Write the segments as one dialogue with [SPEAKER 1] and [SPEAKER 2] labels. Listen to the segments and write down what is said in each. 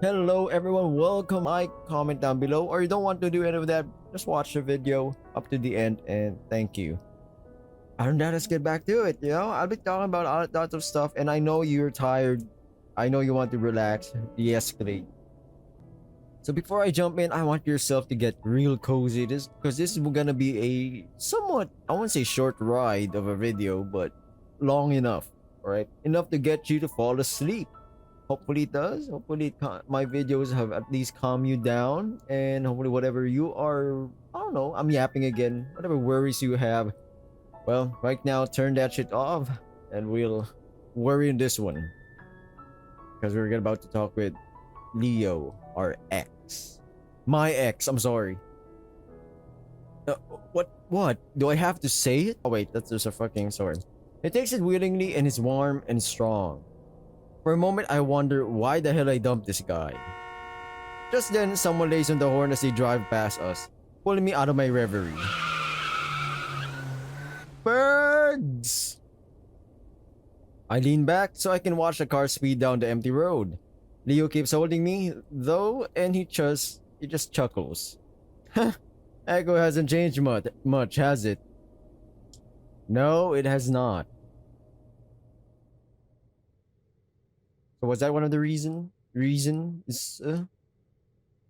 [SPEAKER 1] Hello everyone, welcome. Like, comment down below, or you don't want to do any of that, just watch the video up to the end and thank you. Other than that, let's get back to it. I'll be talking about a lot of stuff and I know you're tired. I know you want to relax, de-escalate. So before I jump in, I want yourself to get real cozy because this is gonna be a somewhat, I won't say short ride of a video, but long enough, alright? Enough to get you to fall asleep. Hopefully it does. Hopefully my videos have at least calmed you down, and hopefully whatever you are, I don't know, I'm yapping again, whatever worries you have, well, right now turn that shit off and we'll worry in this one, because we're about to talk with Leo, our ex. My ex, I'm sorry. What do I have to say it? Oh wait, that's just a fucking sorry. He takes it willingly and is warm and strong. For a moment, I wonder why the hell I dumped this guy. Just then, someone lays on the horn as they drive past us, pulling me out of my reverie. Birds! I lean back so I can watch the car speed down the empty road. Leo keeps holding me, though, and he just chuckles. Echo hasn't changed much, has it? No, it has not. So was that one of the reasons?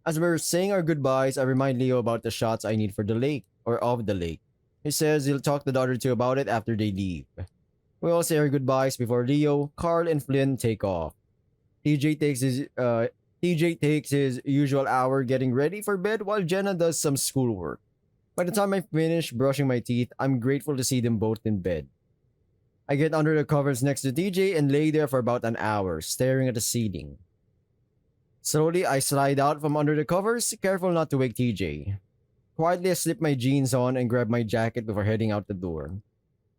[SPEAKER 1] As we're saying our goodbyes, I remind Leo about the shots I need for the lake, or of the lake. He says he'll talk to the other two about it after they leave. We all say our goodbyes before Leo, Carl, and Flynn take off. TJ takes his usual hour getting ready for bed while Jenna does some schoolwork. By the time I finish brushing my teeth, I'm grateful to see them both in bed. I get under the covers next to TJ and lay there for about an hour, staring at the ceiling. Slowly, I slide out from under the covers, careful not to wake TJ. Quietly, I slip my jeans on and grab my jacket before heading out the door.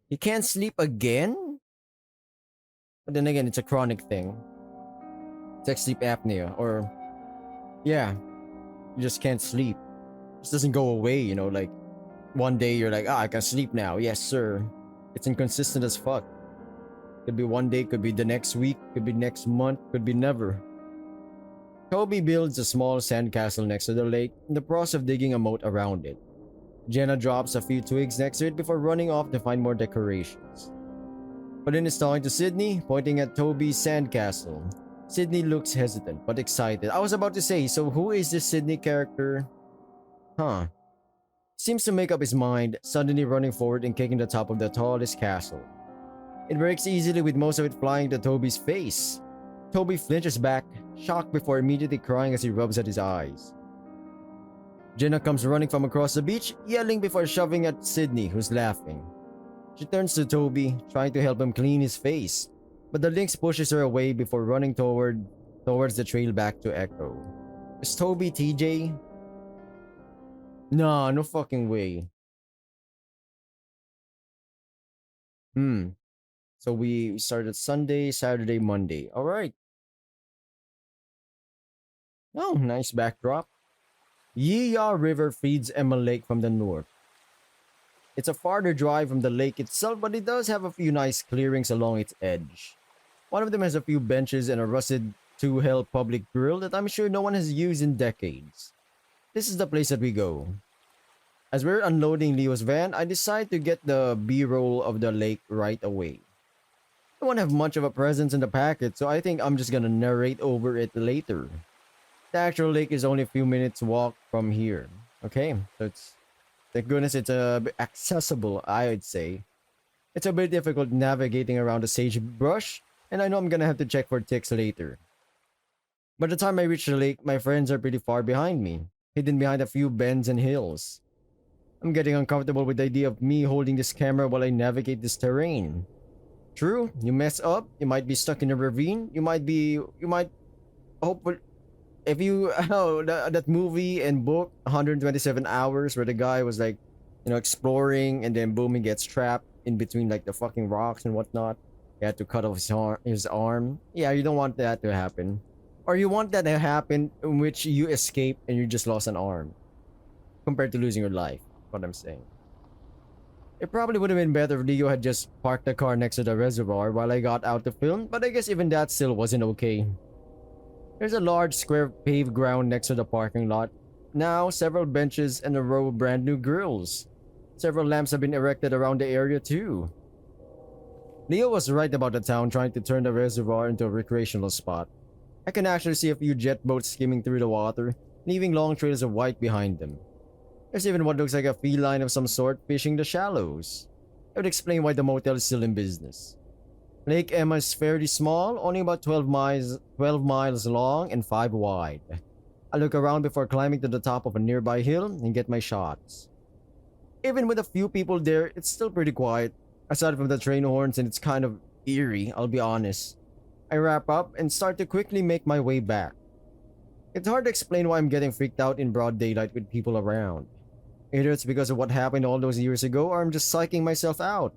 [SPEAKER 1] You can't sleep again? But then again, it's a chronic thing. It's like sleep apnea, or yeah, you just can't sleep. It just doesn't go away, like one day you're like, I can sleep now. Yes, sir. It's inconsistent as fuck. Could be one day, could be the next week, could be next month, could be never. Toby builds a small sandcastle next to the lake in the process of digging a moat around it. Jenna drops a few twigs next to it before running off to find more decorations. Colin is talking to Sydney, pointing at Toby's sandcastle. Sydney looks hesitant but excited. I was about to say, so who is this Sydney character? Huh. Seems to make up his mind, suddenly running forward and kicking the top of the tallest castle. It breaks easily with most of it flying to Toby's face. Toby flinches back, shocked before immediately crying as he rubs at his eyes. Jenna comes running from across the beach, yelling before shoving at Sydney, who's laughing. She turns to Toby, trying to help him clean his face, but the lynx pushes her away before running towards the trail back to Echo. Is Toby TJ? Nah, no fucking way. So we started Sunday, Saturday, Monday. Alright. Oh, nice backdrop. Yeeyaw River feeds Emma Lake from the north. It's a farther drive from the lake itself, but it does have a few nice clearings along its edge. One of them has a few benches and a rusted two-hell public grill that I'm sure no one has used in decades. This is the place that we go. As we're unloading Leo's van, I decide to get the B-roll of the lake right away. I don't have much of a presence in the packet, so I think I'm just gonna narrate over it later. The actual lake is only a few minutes walk from here. Okay, so thank goodness it's a bit accessible, I would say. It's a bit difficult navigating around the sagebrush, and I know I'm gonna have to check for ticks later. By the time I reach the lake, my friends are pretty far behind me, hidden behind a few bends and hills. I'm getting uncomfortable with the idea of me holding this camera while I navigate this terrain. True, you mess up, you might be stuck in a ravine, you might hopefully, if you, oh, that movie and book, 127 Hours, where the guy was like, exploring, and then boom, he gets trapped in between like the fucking rocks and whatnot. He had to cut off his arm. Yeah, you don't want that to happen. Or you want that to happen in which you escape and you just lost an arm. Compared to losing your life, what I'm saying. It probably would have been better if Leo had just parked the car next to the reservoir while I got out to film, but I guess even that still wasn't okay. There's a large square paved ground next to the parking lot. Now, several benches and a row of brand new grills. Several lamps have been erected around the area too. Leo was right about the town trying to turn the reservoir into a recreational spot. I can actually see a few jet boats skimming through the water, leaving long trails of white behind them. There's even what looks like a feline of some sort fishing the shallows. It would explain why the motel is still in business. Lake Emma is fairly small, only about 12 miles long and 5 wide. I look around before climbing to the top of a nearby hill and get my shots. Even with a few people there, it's still pretty quiet. Aside from the train horns, and it's kind of eerie, I'll be honest. I wrap up and start to quickly make my way back. It's hard to explain why I'm getting freaked out in broad daylight with people around. Either it's because of what happened all those years ago, or I'm just psyching myself out.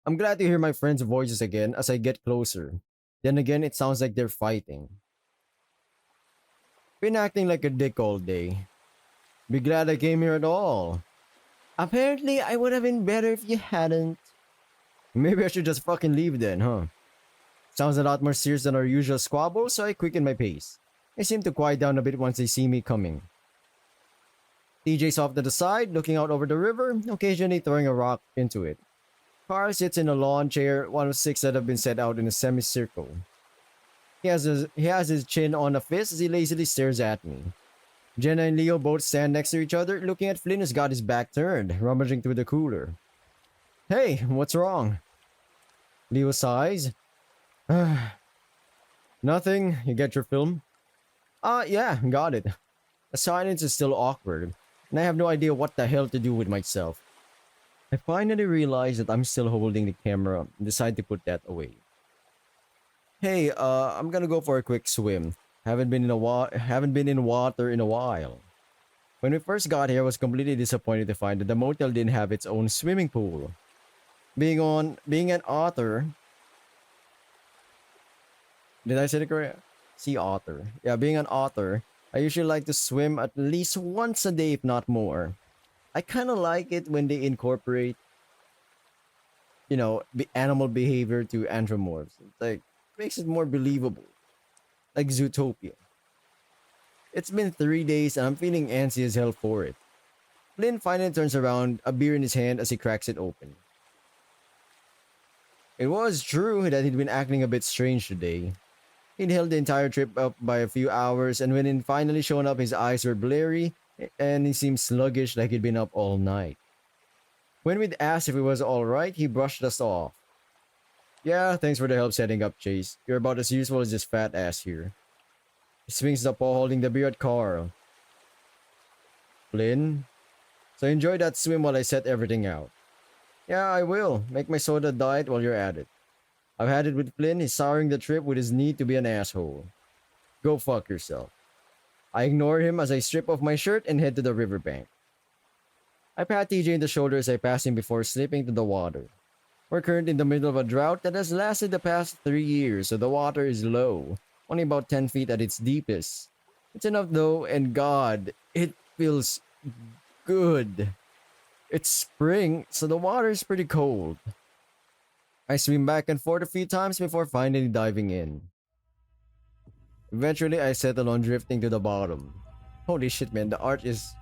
[SPEAKER 1] I'm glad to hear my friends' voices again as I get closer. Then again, it sounds like they're fighting. Been acting like a dick all day. Be glad I came here at all. Apparently, I would have been better if you hadn't. Maybe I should just fucking leave then, huh? Sounds a lot more serious than our usual squabble, so I quicken my pace. They seem to quiet down a bit once they see me coming. TJ's off to the side, looking out over the river, occasionally throwing a rock into it. Carl sits in a lawn chair, one of 6 that have been set out in a semicircle. He has his chin on a fist as he lazily stares at me. Jenna and Leo both stand next to each other, looking at Flynn who's got his back turned, rummaging through the cooler. Hey, what's wrong? Leo sighs. Nothing. You get your film? Yeah, got it. The silence is still awkward, and I have no idea what the hell to do with myself. I finally realize that I'm still holding the camera and decide to put that away. Hey, I'm gonna go for a quick swim. Haven't been in water in a while. When we first got here, I was completely disappointed to find that the motel didn't have its own swimming pool. Being an author. Did I say it correct? Sea otter. Yeah, being an author, I usually like to swim at least once a day, if not more. I kind of like it when they incorporate, animal behavior to anthropomorphs. It's like, makes it more believable. Like Zootopia. It's been 3 days and I'm feeling antsy as hell for it. Flynn finally turns around, a beer in his hand as he cracks it open. It was true that he'd been acting a bit strange today. He'd held the entire trip up by a few hours, and when he'd finally shown up, his eyes were blurry and he seemed sluggish like he'd been up all night. When we'd asked if he was alright, he brushed us off. Yeah, thanks for the help setting up, Chase. You're about as useful as this fat ass here. He swings the paw holding the beer at Carl. Flynn? So enjoy that swim while I set everything out. Yeah, I will. Make my soda diet while you're at it. I've had it with Flynn. He's souring the trip with his need to be an asshole. Go fuck yourself. I ignore him as I strip off my shirt and head to the riverbank. I pat TJ in the shoulder as I pass him before slipping to the water. We're currently in the middle of a drought that has lasted the past 3 years, so the water is low, only about 10 feet at its deepest. It's enough though, and God, it feels good. It's spring, so the water is pretty cold. I swim back and forth a few times before finally diving in. Eventually, I settle on drifting to the bottom. Holy shit, man, the art is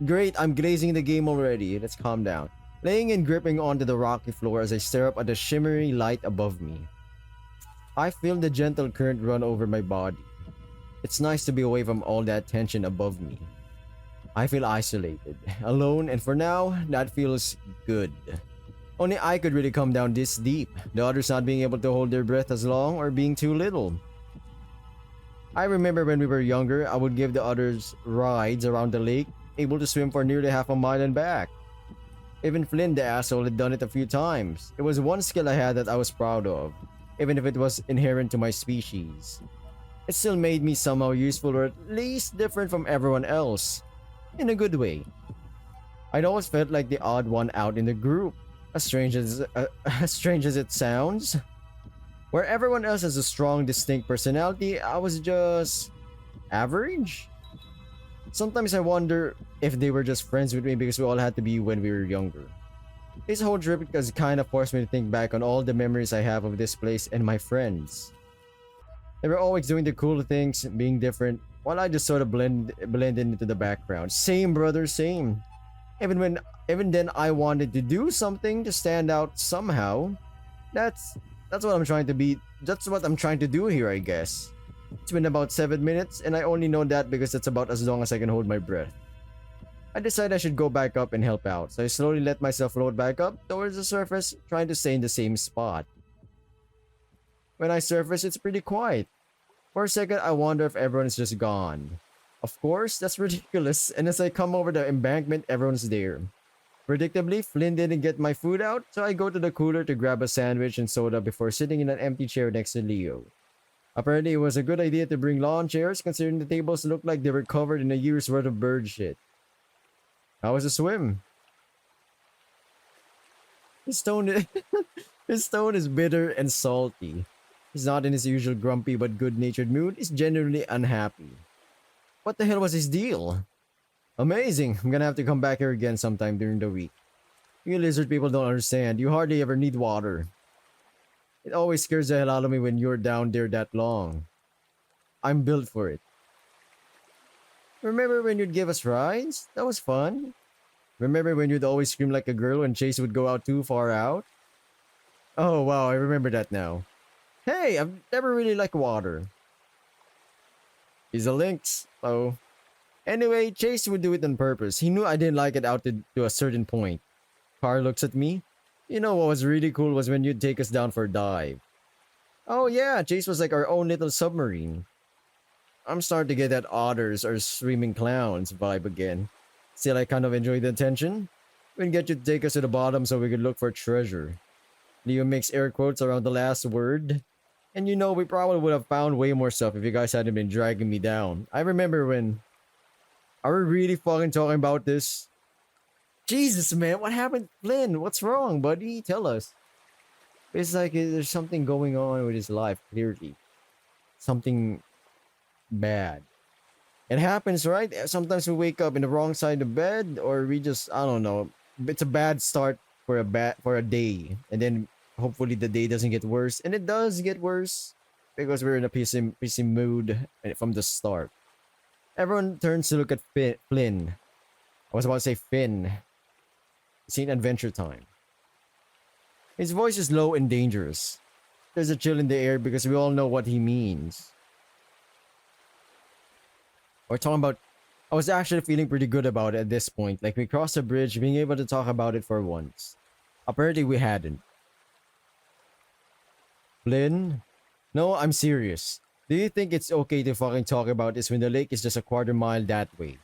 [SPEAKER 1] great. I'm glazing the game already. Let's calm down. Laying and gripping onto the rocky floor as I stare up at the shimmery light above me. I feel the gentle current run over my body. It's nice to be away from all that tension above me. I feel isolated, alone, and for now, that feels good. Only I could really come down this deep, the others not being able to hold their breath as long or being too little. I remember when we were younger, I would give the others rides around the lake, able to swim for nearly half a mile and back. Even Flynn the asshole had done it a few times. It was one skill I had that I was proud of, even if it was inherent to my species. It still made me somehow useful, or at least different from everyone else. In a good way. I'd always felt like the odd one out in the group, as strange as it sounds. Where everyone else has a strong, distinct personality, I was just average? Sometimes I wonder if they were just friends with me because we all had to be when we were younger. This whole trip has kind of forced me to think back on all the memories I have of this place and my friends. They were always doing the cool things, being different, while I just sort of blended into the background. Same, brother, same. Even when, even then, I wanted to do something to stand out somehow. That's that's what I'm trying to be. That's what I'm trying to do here, I guess. It's been about 7 minutes, and I only know that because that's about as long as I can hold my breath. I decided I should go back up and help out, so I slowly let myself float back up towards the surface, trying to stay in the same spot. When I surface, it's pretty quiet. For a second, I wonder if everyone is just gone. Of course, that's ridiculous, and as I come over the embankment, everyone's there. Predictably, Flynn didn't get my food out, so I go to the cooler to grab a sandwich and soda before sitting in an empty chair next to Leo. Apparently, it was a good idea to bring lawn chairs, considering the tables looked like they were covered in a year's worth of bird shit. How was the swim? His tone, his tone is bitter and salty. He's not in his usual grumpy but good-natured mood. He's genuinely unhappy. What the hell was his deal? Amazing. I'm gonna have to come back here again sometime during the week. You lizard people don't understand. You hardly ever need water. It always scares the hell out of me when you're down there that long. I'm built for it. Remember when you'd give us rides? That was fun. Remember when you'd always scream like a girl when Chase would go out too far out? Oh wow, I remember that now. Hey, I've never really liked water. He's a lynx, so... Anyway, Chase would do it on purpose. He knew I didn't like it out to a certain point. Car looks at me. You know what was really cool was when you'd take us down for a dive. Oh yeah, Chase was like our own little submarine. I'm starting to get that otters or swimming clowns vibe again. Still, I kind of enjoy the attention. We'd get you to take us to the bottom so we could look for treasure. Leo makes air quotes around the last word. And you know, we probably would have found way more stuff if you guys hadn't been dragging me down. I remember when... Are we really fucking talking about this? Jesus, man, what happened? Flynn, what's wrong, buddy? Tell us. It's like there's something going on with his life, clearly. Something bad. It happens, right? Sometimes we wake up in the wrong side of bed, or we just, I don't know. It's a bad start for a day. And then hopefully the day doesn't get worse. And it does get worse. Because we're in a pissy mood from the start. Everyone turns to look at Flynn. I was about to say Finn. It's in Adventure Time. His voice is low and dangerous. There's a chill in the air because we all know what he means. We're talking about... I was actually feeling pretty good about it at this point. Like we crossed a bridge, being able to talk about it for once. Apparently we hadn't. Flynn? No, I'm serious. Do you think it's okay to fucking talk about this when the lake is just a quarter mile that way?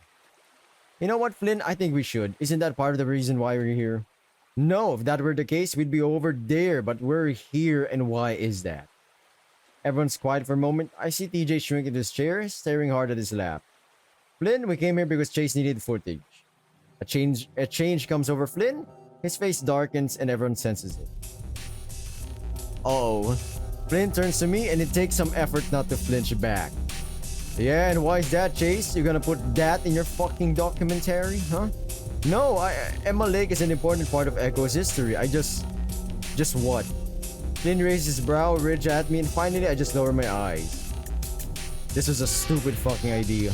[SPEAKER 1] You know what, Flynn? I think we should. Isn't that part of the reason why we're here? No, if that were the case, we'd be over there, but we're here, and why is that? Everyone's quiet for a moment. I see TJ shrink in his chair, staring hard at his lap. Flynn, we came here because Chase needed footage. A change comes over Flynn. His face darkens, and everyone senses it. Uh-oh. Flynn turns to me and it takes some effort not to flinch back. Yeah, and why is that, Chase? You gonna put that in your fucking documentary, huh? No, Emma Lake is an important part of Echo's history. Just what? Flynn raised his brow, ridge at me, and finally I just lower my eyes. This was a stupid fucking idea.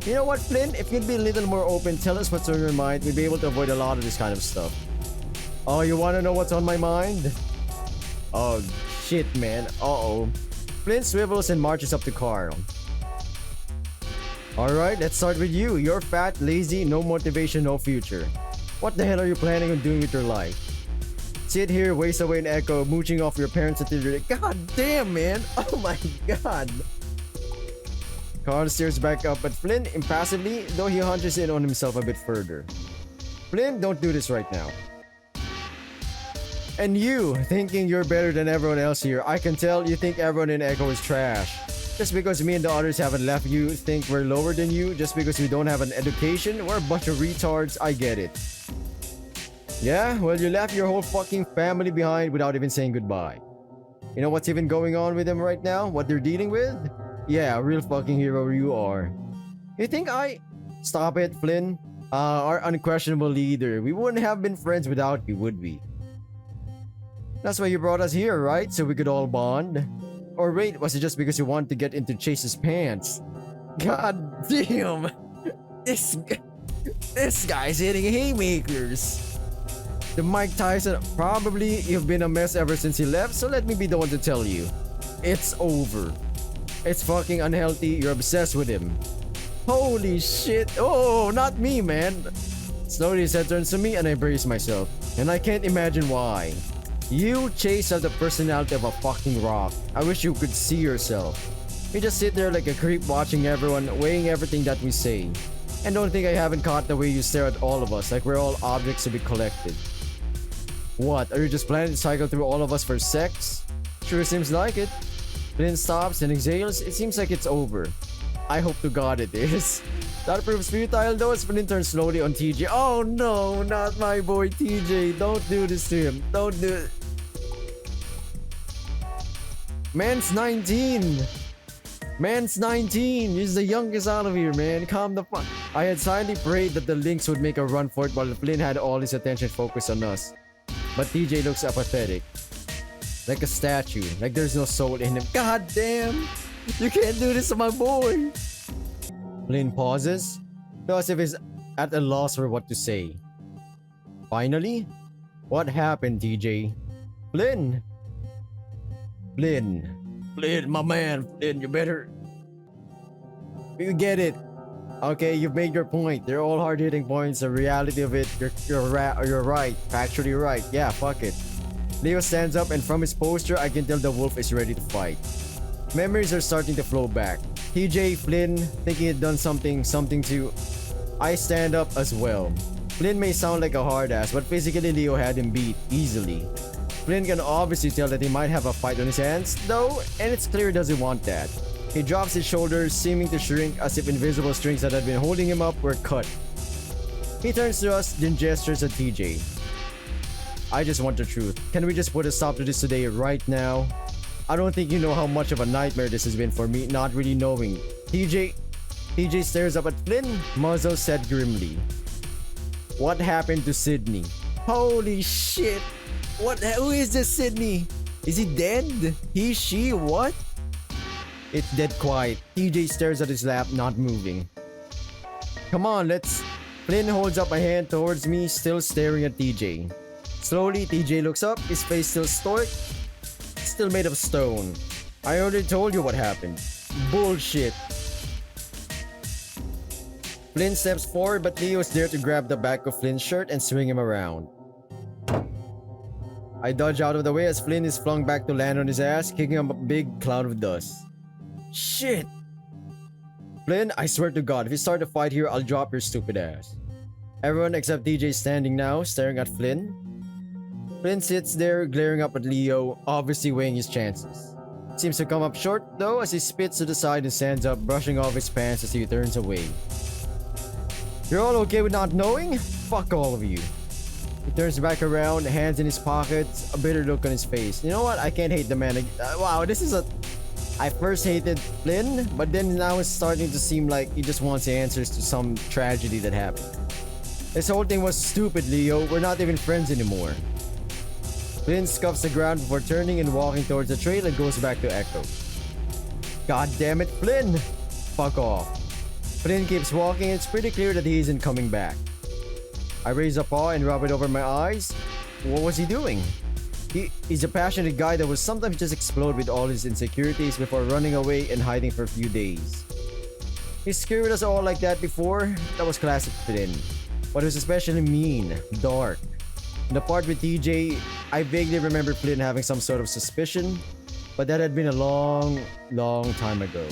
[SPEAKER 1] You know what, Flynn? If you'd be a little more open, tell us what's on your mind, we'd be able to avoid a lot of this kind of stuff. Oh, you wanna know what's on my mind? Oh, shit, man. Uh-oh. Flynn swivels and marches up to Carl. Alright, let's start with you. You're fat, lazy, no motivation, no future. What the hell are you planning on doing with your life? Sit here, waste away in Echo, mooching off your parents until you're like, God damn, man. Oh my god. Carl stares back up at Flynn impassively, though he hunches in on himself a bit further. Flynn, don't do this right now. And you, thinking you're better than everyone else here, I can tell you think everyone in Echo is trash. Just because me and the others haven't left, you think we're lower than you? Just because we don't have an education? We're a bunch of retards, I get it. Yeah, well you left your whole fucking family behind without even saying goodbye. You know what's even going on with them right now? What they're dealing with? Yeah, a real fucking hero you are. You think I... Stop it, Flynn. Our unquestionable leader. We wouldn't have been friends without you, would we? That's why you brought us here, right? So we could all bond? Or wait, was it just because you wanted to get into Chase's pants? God damn! This, this guy's hitting haymakers! The Mike Tyson, probably you've been a mess ever since he left, so let me be the one to tell you. It's over. It's fucking unhealthy, you're obsessed with him. Holy shit, oh, not me, man. Slowly his head turns to me and I brace myself. And I can't imagine why. You, Chase, have the personality of a fucking rock. I wish you could see yourself. You just sit there like a creep watching everyone, weighing everything that we say. And don't think I haven't caught the way you stare at all of us like we're all objects to be collected. What, are you just planning to cycle through all of us for sex? Sure seems like it. Flynn stops and exhales. It seems like it's over. I hope to God it is. That proves futile though as Flynn turns slowly on TJ. Oh no, not my boy TJ. Don't do this to him. Don't do it. Man's 19. Man's 19. He's the youngest out of here, man. Calm the fuck. I had silently prayed that the Lynx would make a run for it while Flynn had all his attention focused on us. But TJ looks apathetic. Like a statue. Like there's no soul in him. God damn. You can't do this to my boy. Flynn pauses, as if he's at a loss for what to say. Finally? What happened, TJ? Flynn! Flynn, my man. Flynn, you better... You get it. Okay, you've made your point. They're all hard-hitting points. The reality of it, you're right. Factually right. Yeah, fuck it. Leo stands up and from his posture, I can tell the wolf is ready to fight. Memories are starting to flow back. TJ, Flynn, thinking he'd done something to... I stand up as well. Flynn may sound like a hard ass, but physically Leo had him beat, easily. Flynn can obviously tell that he might have a fight on his hands, though, and it's clear he doesn't want that. He drops his shoulders, seeming to shrink as if invisible strings that had been holding him up were cut. He turns to us, then gestures at TJ. I just want the truth. Can we just put a stop to this today, right now? I don't think you know how much of a nightmare this has been for me, not really knowing. TJ stares up at Flynn, muzzle set grimly. What happened to Sydney? Holy shit! Who is this Sydney? Is he dead? He, she, what? It's dead quiet. TJ stares at his lap, not moving. Come on, let's... Flynn holds up a hand towards me, still staring at TJ. Slowly, TJ looks up, his face still stoic, still made of stone. I already told you what happened. Bullshit. Flynn steps forward, but Leo's there to grab the back of Flynn's shirt and swing him around. I dodge out of the way as Flynn is flung back to land on his ass, kicking up a big cloud of dust. Shit! Flynn, I swear to God, if you start a fight here, I'll drop your stupid ass. Everyone except TJ standing now, staring at Flynn. Flynn sits there, glaring up at Leo, obviously weighing his chances. Seems to come up short, though, as he spits to the side and stands up, brushing off his pants as he turns away. You're all okay with not knowing? Fuck all of you. He turns back around, hands in his pockets, a bitter look on his face. You know what? I can't hate the man. Wow, this is a... I first hated Flynn, but then now it's starting to seem like he just wants answers to some tragedy that happened. This whole thing was stupid, Leo. We're not even friends anymore. Flynn scuffs the ground before turning and walking towards the trail and goes back to Echo. God damn it, Flynn! Fuck off. Flynn keeps walking. It's pretty clear that he isn't coming back. I raise a paw and rub it over my eyes. What was he doing? He's a passionate guy that will sometimes just explode with all his insecurities before running away and hiding for a few days. He scared us all like that before. That was classic Flynn. But it was especially mean, dark. In the part with TJ, I vaguely remember Flynn having some sort of suspicion, but that had been a long, long time ago.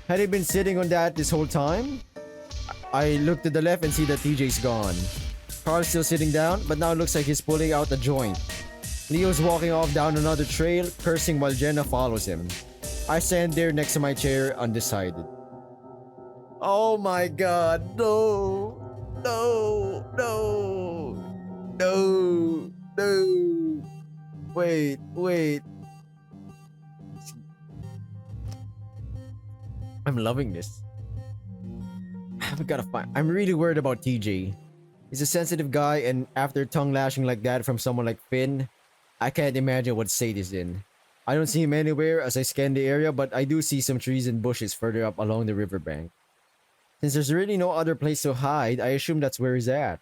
[SPEAKER 1] Had he been sitting on that this whole time? I look to the left and see that TJ's gone. Carl's still sitting down, but now it looks like he's pulling out a joint. Leo's walking off down another trail, cursing while Jenna follows him. I stand there next to my chair, undecided. Oh my god, no! No! No! No! No! Wait. I'm loving this. I've gotta find... I'm really worried about TJ. He's a sensitive guy, and after tongue lashing like that from someone like Finn, I can't imagine what state he's in. I don't see him anywhere as I scan the area, but I do see some trees and bushes further up along the riverbank. Since there's really no other place to hide, I assume that's where he's at.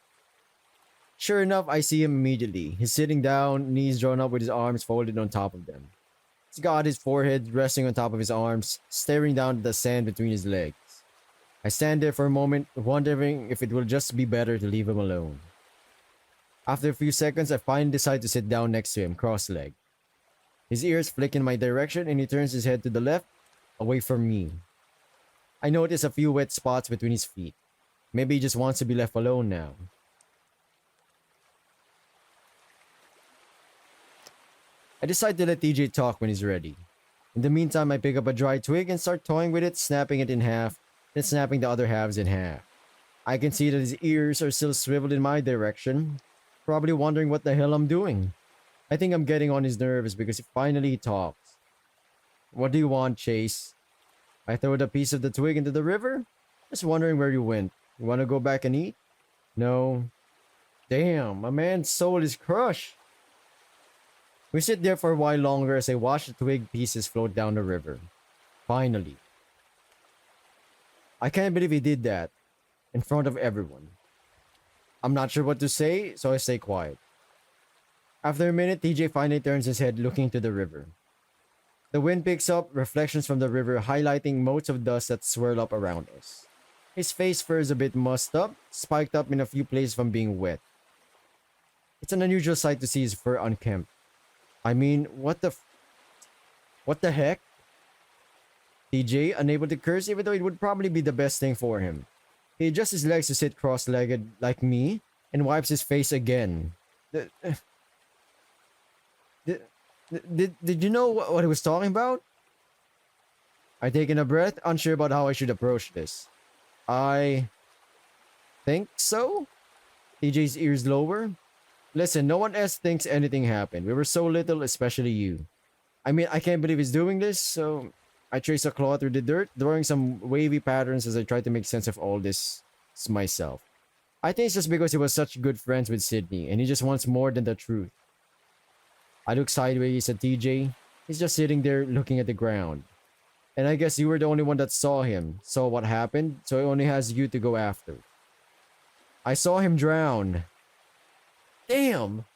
[SPEAKER 1] Sure enough, I see him immediately. He's sitting down, knees drawn up with his arms folded on top of them. He's got his forehead resting on top of his arms, staring down at the sand between his legs. I stand there for a moment, wondering if it will just be better to leave him alone. After a few seconds, I finally decide to sit down next to him, cross-legged. His ears flick in my direction and he turns his head to the left, away from me. I notice a few wet spots between his feet. Maybe he just wants to be left alone now. I decide to let TJ talk when he's ready. In the meantime, I pick up a dry twig and start toying with it, snapping it in half, then snapping the other halves in half. I can see that his ears are still swiveled in my direction, probably wondering what the hell I'm doing. I think I'm getting on his nerves because finally he talks. What do you want, Chase? I throw the piece of the twig into the river? Just wondering where you went. You want to go back and eat? No. Damn, my man's soul is crushed. We sit there for a while longer as I watch the twig pieces float down the river. Finally. I can't believe he did that. In front of everyone. I'm not sure what to say, so I stay quiet. After a minute, TJ finally turns his head looking to the river. The wind picks up, reflections from the river highlighting motes of dust that swirl up around us. His face fur is a bit mussed up, spiked up in a few places from being wet. It's an unusual sight to see his fur unkempt. I mean, what the heck? TJ, unable to curse even though it would probably be the best thing for him. He adjusts his legs to sit cross-legged like me and wipes his face again. Did you know what he was talking about? I take in a breath, unsure about how I should approach this. I think so? TJ's ears lower. Listen, no one else thinks anything happened. We were so little, especially you. I mean, I can't believe he's doing this, so I trace a claw through the dirt, drawing some wavy patterns as I try to make sense of all this myself. I think it's just because he was such good friends with Sydney, and he just wants more than the truth. I look sideways at TJ. He's just sitting there looking at the ground. And I guess you were the only one that saw him, saw what happened, so he only has you to go after. I saw him drown. Damn!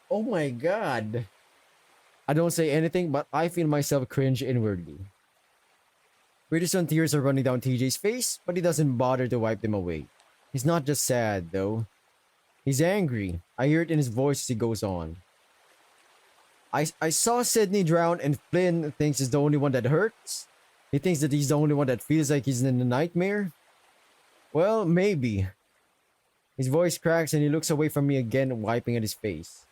[SPEAKER 1] Oh my god. I don't say anything, but I feel myself cringe inwardly. Pretty soon tears are running down TJ's face, but he doesn't bother to wipe them away. He's not just sad, though. He's angry. I hear it in his voice as he goes on. I saw Sydney drown and Flynn thinks he's the only one that hurts. He thinks that he's the only one that feels like he's in a nightmare. Well, maybe. His voice cracks and he looks away from me again, wiping at his face.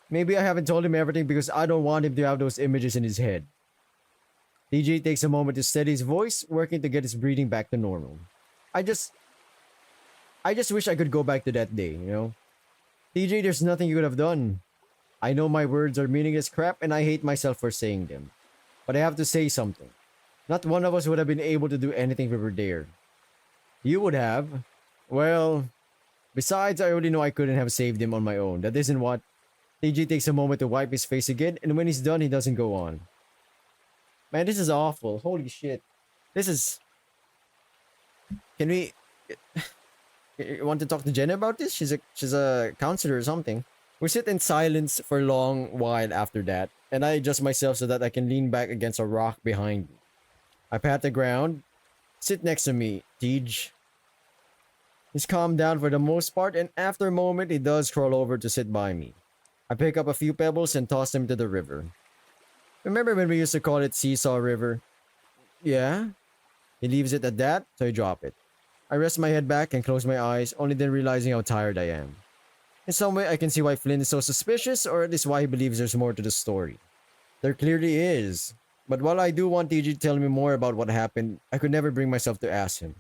[SPEAKER 1] Maybe I haven't told him everything because I don't want him to have those images in his head. TJ takes a moment to steady his voice, working to get his breathing back to normal. I just wish I could go back to that day, you know? TJ, there's nothing you could have done. I know my words are meaningless crap and I hate myself for saying them. But I have to say something. Not one of us would have been able to do anything if we were there. You would have. Well, besides, I already know I couldn't have saved him on my own. That isn't what... TJ takes a moment to wipe his face again, and when he's done, he doesn't go on. Man, this is awful. Holy shit. This is... Can we... You want to talk to Jenna about this? She's a counselor or something. We sit in silence for a long while after that, and I adjust myself so that I can lean back against a rock behind me. I pat the ground. Sit next to me, Tej. He's calmed down for the most part, and after a moment, he does crawl over to sit by me. I pick up a few pebbles and toss them to the river. Remember when we used to call it Seesaw River? Yeah? He leaves it at that, so I drop it. I rest my head back and close my eyes, only then realizing how tired I am. In some way, I can see why Flynn is so suspicious, or at least why he believes there's more to the story. There clearly is. But while I do want TJ to tell me more about what happened, I could never bring myself to ask him.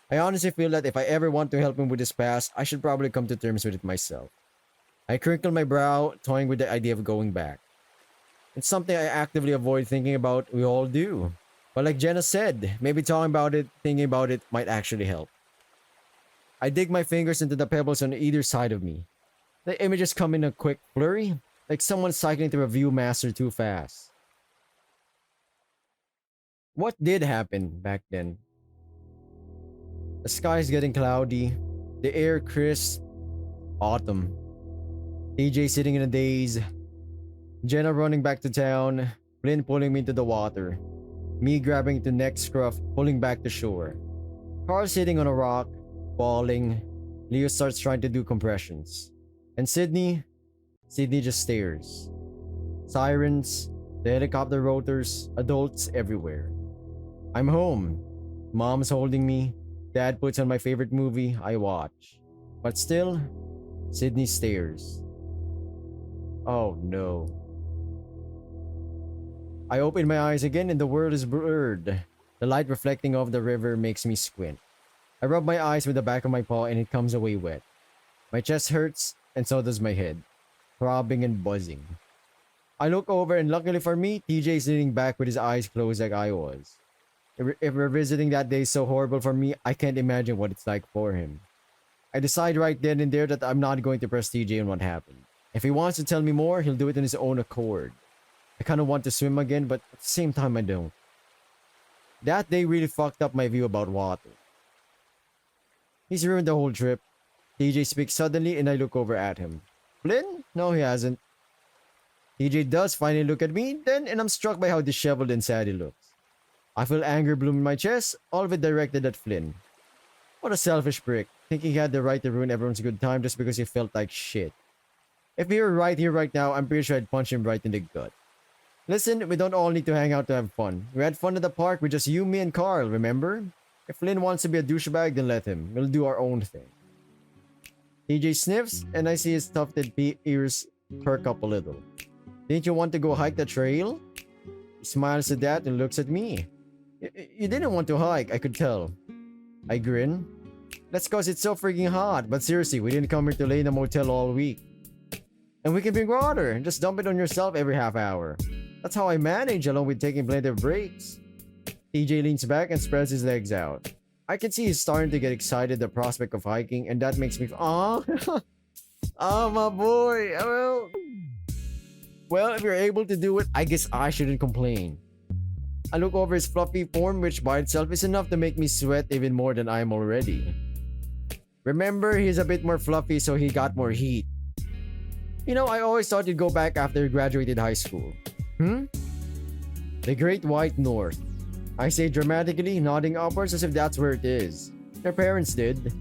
[SPEAKER 1] I honestly feel that if I ever want to help him with his past, I should probably come to terms with it myself. I crinkle my brow, toying with the idea of going back. It's something I actively avoid thinking about. We all do. But like Jenna said, maybe talking about it, thinking about it, might actually help. I dig my fingers into the pebbles on either side of me. The images come in a quick flurry. like someone cycling through a Viewmaster too fast. What did happen back then? The sky is getting cloudy, the air crisp, autumn. TJ sitting in a daze, Jenna running back to town, Flynn pulling me into the water, me grabbing the neck scruff, pulling back to shore. Carl sitting on a rock, bawling. Leo starts trying to do compressions. And Sydney just stares. Sirens, the helicopter rotors, adults everywhere. I'm home. Mom's holding me. Dad puts on my favorite movie, I watch. But still, Sydney stares. Oh no. I open my eyes again and the world is blurred. The light reflecting off the river makes me squint. I rub my eyes with the back of my paw and it comes away wet. My chest hurts and so does my head, throbbing and buzzing. I look over and luckily for me, TJ is leaning back with his eyes closed like I was. If revisiting that day is so horrible for me, I can't imagine what it's like for him. I decide right then and there that I'm not going to press TJ on what happened. If he wants to tell me more, he'll do it on his own accord. I kind of want to swim again, but at the same time I don't. That day really fucked up my view about water. He's ruined the whole trip. TJ speaks suddenly and I look over at him. Flynn? No, he hasn't. TJ does finally look at me then and I'm struck by how disheveled and sad he looks. I feel anger bloom in my chest, all of it directed at Flynn. What a selfish prick, thinking he had the right to ruin everyone's good time just because he felt like shit. If he were right here right now, I'm pretty sure I'd punch him right in the gut. Listen, we don't all need to hang out to have fun. We had fun at the park with just you, me, and Carl, remember? If Flynn wants to be a douchebag, then let him. We'll do our own thing. TJ sniffs, and I see his tufted ears perk up a little. Didn't you want to go hike the trail? He smiles at that and looks at me. You didn't want to hike, I could tell. I grin. That's cause it's so freaking hot, but seriously, we didn't come here to lay in a motel all week. And we can bring water, and just dump it on yourself every half hour. That's how I manage, along with taking plenty of breaks. TJ leans back and spreads his legs out. I can see he's starting to get excited at the prospect of hiking, and that makes me my boy. Well, if you're able to do it, I guess I shouldn't complain. I look over his fluffy form, which by itself is enough to make me sweat even more than I am already. Remember, he's a bit more fluffy, so he got more heat. You know, I always thought you'd go back after you graduated high school. The Great White North. I say dramatically, nodding upwards as if that's where it is. Their parents did.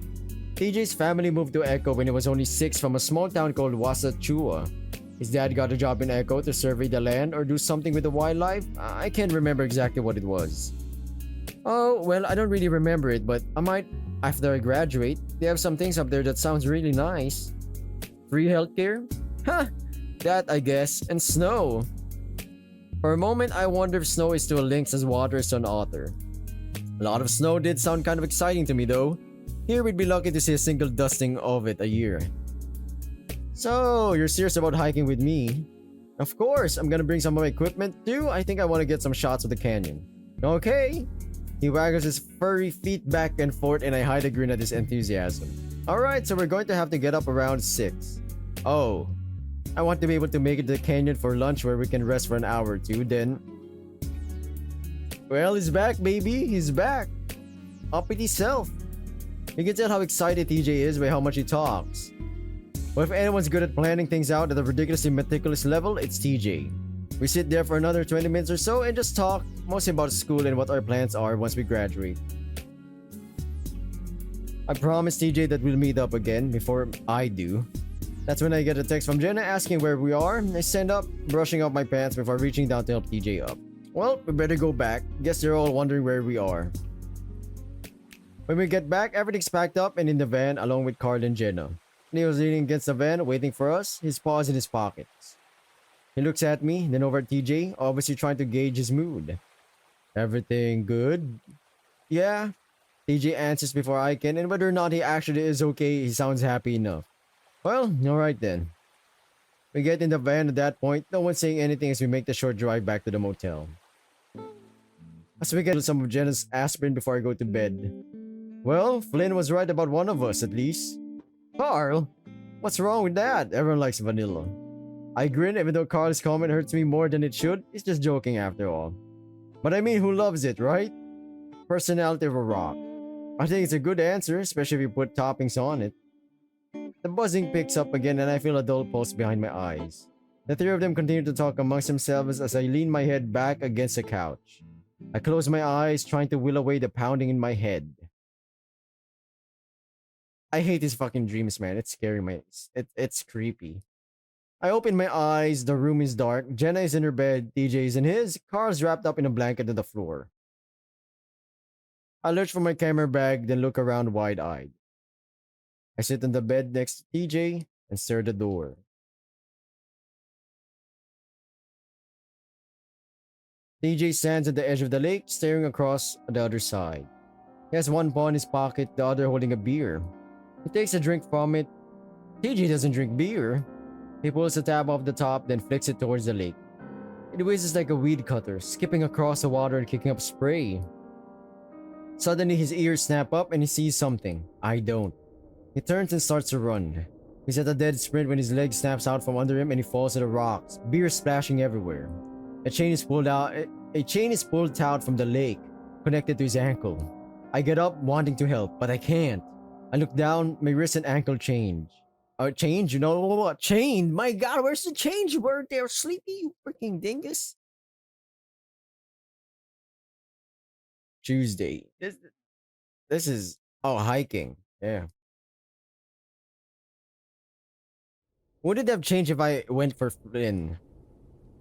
[SPEAKER 1] TJ's family moved to Echo when he was only 6 from a small town called Wasachua. His dad got a job in Echo to survey the land or do something with the wildlife. I can't remember exactly what it was. Oh, well, I don't really remember it, but I might, after I graduate. They have some things up there that sounds really nice. Free healthcare? Huh, that I guess, and snow. For a moment, I wonder if snow is to a lynx as water is to an otter. A lot of snow did sound kind of exciting to me though. Here we'd be lucky to see a single dusting of it a year. So, you're serious about hiking with me? Of course, I'm gonna bring some of my equipment too. I think I want to get some shots of the canyon. Okay. He waggles his furry feet back and forth and I hide a grin at his enthusiasm. Alright, so we're going to have to get up around 6. Oh. I want to be able to make it to the canyon for lunch where we can rest for an hour or two, then... Well, he's back, baby. He's back. Uppity self. You can tell how excited TJ is by how much he talks. Well, if anyone's good at planning things out at a ridiculously meticulous level, it's TJ. We sit there for another 20 minutes or so and just talk, mostly about school and what our plans are once we graduate. I promised TJ that we'll meet up again before I do. That's when I get a text from Jenna asking where we are. I stand up, brushing off my pants before reaching down to help TJ up. Well, we better go back. Guess they're all wondering where we are. When we get back, everything's packed up and in the van along with Carl and Jenna. Leo's leaning against the van, waiting for us, his paws in his pockets. He looks at me, then over at TJ, obviously trying to gauge his mood. Everything good? Yeah. TJ answers before I can, and whether or not he actually is okay, he sounds happy enough. Well, alright then. We get in the van at that point, no one saying anything as we make the short drive back to the motel. As we get some of Jenna's aspirin before I go to bed. Well, Flynn was right about one of us at least. Carl? What's wrong with that? Everyone likes vanilla. I grin even though Carl's comment hurts me more than it should. He's just joking after all. But I mean, who loves it, right? Personality of a rock. I think it's a good answer, especially if you put toppings on it. The buzzing picks up again and I feel a dull pulse behind my eyes. The three of them continue to talk amongst themselves as I lean my head back against the couch. I close my eyes, trying to will away the pounding in my head. I hate these fucking dreams, man. It's scary, it's creepy. I open my eyes, the room is dark. Jenna is in her bed, TJ is in his, Carl's wrapped up in a blanket on the floor. I lurch for my camera bag, then look around wide-eyed. I sit on the bed next to TJ and stare at the door. TJ stands at the edge of the lake, staring across the other side. He has one paw in his pocket, the other holding a beer. He takes a drink from it. TJ doesn't drink beer. He pulls the tab off the top, then flicks it towards the lake. It whizzes like a weed cutter, skipping across the water and kicking up spray. Suddenly, his ears snap up and he sees something. I don't. He turns and starts to run. He's at a dead sprint when his leg snaps out from under him and he falls to the rocks, beer splashing everywhere. A chain is pulled out from the lake, connected to his ankle. I get up, wanting to help, but I can't. I look down, my wrist and ankle change. Change? You know what? Chain? My god, where's the change? You weren't there sleepy, you freaking dingus. Tuesday. This is... Oh, hiking. Yeah. Would it have changed if I went for Flynn?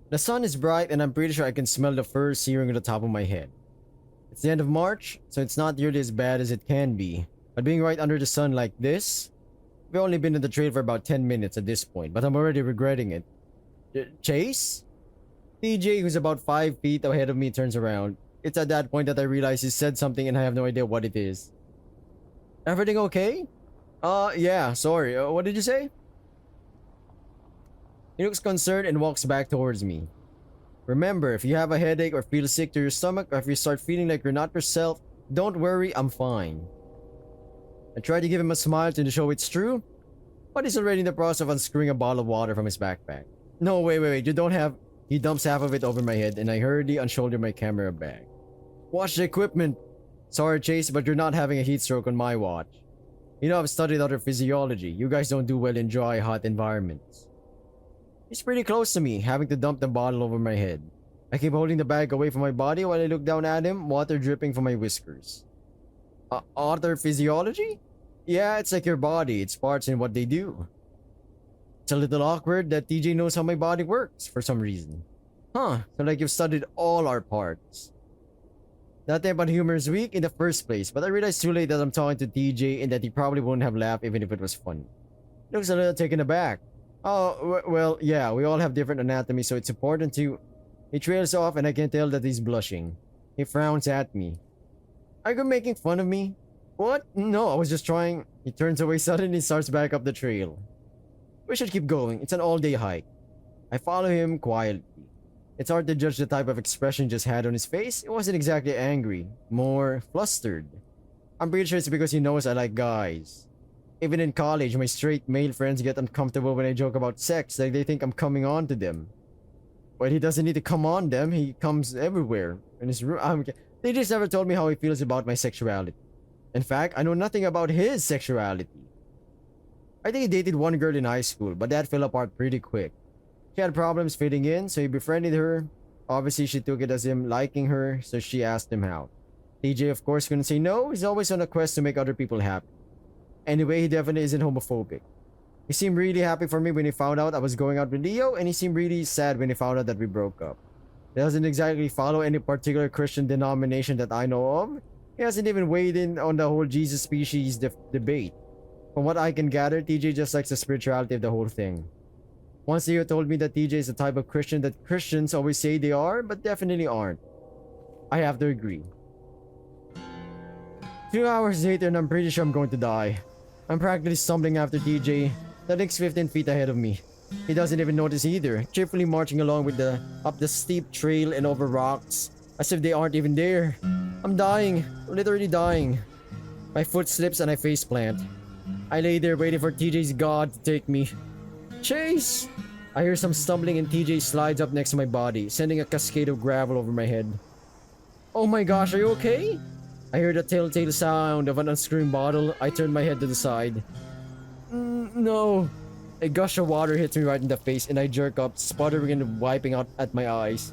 [SPEAKER 1] The sun is bright and I'm pretty sure I can smell the fur searing on the top of my head. It's the end of March, so it's not nearly as bad as it can be. But being right under the sun like this... We've only been on the trail for about 10 minutes at this point, but I'm already regretting it. Chase? TJ, who's about 5 feet ahead of me, turns around. It's at that point that I realize he said something and I have no idea what it is. Everything okay? Yeah, sorry. What did you say? He looks concerned and walks back towards me. Remember, if you have a headache or feel sick to your stomach, or if you start feeling like you're not yourself, don't worry, I'm fine. I try to give him a smile to show it's true, but he's already in the process of unscrewing a bottle of water from his backpack. No, wait, you don't have... He dumps half of it over my head and I hurriedly unshoulder my camera bag. Watch the equipment! Sorry, Chase, but you're not having a heat stroke on my watch. You know, I've studied other physiology. You guys don't do well in dry, hot environments. He's pretty close to me, having to dump the bottle over my head. I keep holding the bag away from my body while I look down at him, water dripping from my whiskers. Other physiology? Yeah, it's like your body, its parts and what they do. It's a little awkward that TJ knows how my body works for some reason. Huh, so like you've studied all our parts. Not that but humor is weak in the first place, but I realized too late that I'm talking to TJ and that he probably wouldn't have laughed even if it was funny. He looks a little taken aback. Oh, well, yeah, we all have different anatomy, so it's important to... He trails off and I can tell that he's blushing. He frowns at me. Are you making fun of me? What? No, I was just trying... He turns away suddenly and starts back up the trail. We should keep going. It's an all-day hike. I follow him quietly. It's hard to judge the type of expression he just had on his face. It wasn't exactly angry, more flustered. I'm pretty sure it's because he knows I like guys. Even in college, my straight male friends get uncomfortable when I joke about sex, like they think I'm coming on to them. But he doesn't need to come on them, he comes everywhere. In his room, they just never told me how he feels about my sexuality. In fact, I know nothing about his sexuality. I think he dated one girl in high school, but that fell apart pretty quick. She had problems fitting in, so he befriended her. Obviously, she took it as him liking her, so she asked him out. TJ, of course, couldn't say no. He's always on a quest to make other people happy. Anyway, he definitely isn't homophobic. He seemed really happy for me when he found out I was going out with Leo, and he seemed really sad when he found out that we broke up. He doesn't exactly follow any particular Christian denomination that I know of. He hasn't even weighed in on the whole Jesus species debate. From what I can gather, TJ just likes the spirituality of the whole thing. Once Leo told me that TJ is the type of Christian that Christians always say they are, but definitely aren't. I have to agree. 2 hours later and I'm pretty sure I'm going to die. I'm practically stumbling after TJ, the next 15 feet ahead of me. He doesn't even notice either, cheerfully marching along with up the steep trail and over rocks, as if they aren't even there. I'm dying, literally dying. My foot slips and I faceplant. I lay there waiting for TJ's god to take me. Chase! I hear some stumbling and TJ slides up next to my body, sending a cascade of gravel over my head. Oh my gosh, are you okay? I hear the telltale sound of an unscrewing bottle. I turn my head to the side. No. A gush of water hits me right in the face and I jerk up, sputtering and wiping out at my eyes.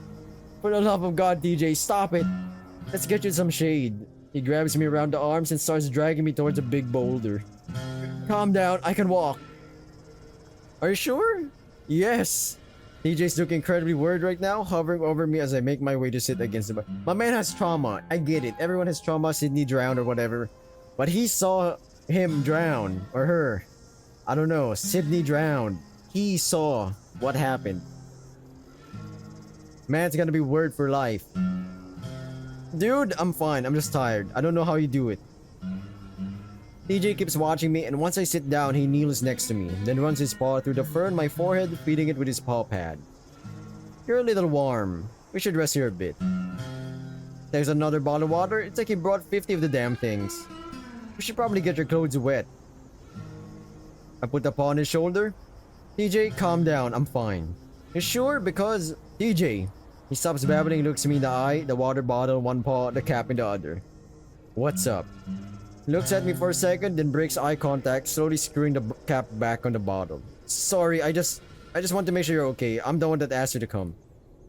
[SPEAKER 1] For the love of God, TJ, stop it. Let's get you some shade. He grabs me around the arms and starts dragging me towards a big boulder. Calm down, I can walk. Are you sure? Yes. TJ's looking incredibly worried right now, hovering over me as I make my way to sit against the bar. My man has trauma. I get it. Everyone has trauma. Sydney drowned or whatever. But he saw him drown. Or her. I don't know. Sydney drowned. He saw what happened. Man's gonna be worried for life. Dude, I'm fine. I'm just tired. I don't know how you do it. TJ keeps watching me, and once I sit down, he kneels next to me, then runs his paw through the fur on my forehead, feeding it with his paw pad. You're a little warm. We should rest here a bit. There's another bottle of water. It's like he brought 50 of the damn things. We should probably get your clothes wet. I put the paw on his shoulder. TJ, calm down. I'm fine. You sure? Because... TJ. He stops babbling, looks me in the eye, the water bottle, one paw, the cap in the other. What's up? Looks at me for a second, then breaks eye contact, slowly screwing the cap back on the bottle. Sorry, I just want to make sure you're okay. I'm the one that asked you to come.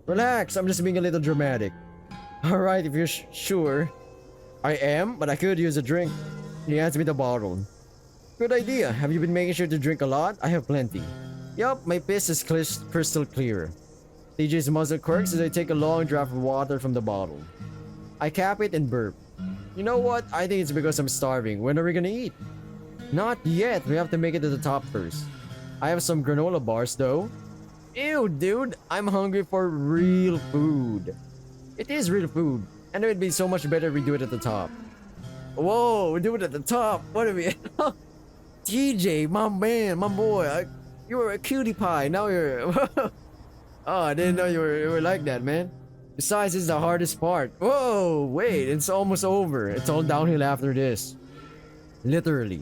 [SPEAKER 1] Relax, I'm just being a little dramatic. Alright, if you're sure. I am, but I could use a drink. He hands me the bottle. Good idea. Have you been making sure to drink a lot? I have plenty. Yup, my piss is crystal clear. TJ's muzzle quirks as I take a long draught of water from the bottle. I cap it and burp. You know what? I think it's because I'm starving. When are we gonna eat? Not yet. We have to make it to the top first. I have some granola bars though. Ew, dude. I'm hungry for real food. It is real food. And it would be so much better if we do it at the top. Whoa, we do it at the top. What are we... TJ, my man, my boy. You were a cutie pie. Now you're... Oh, I didn't know you were like that, man. Besides, it's the hardest part. Whoa, wait, it's almost over. It's all downhill after this. Literally.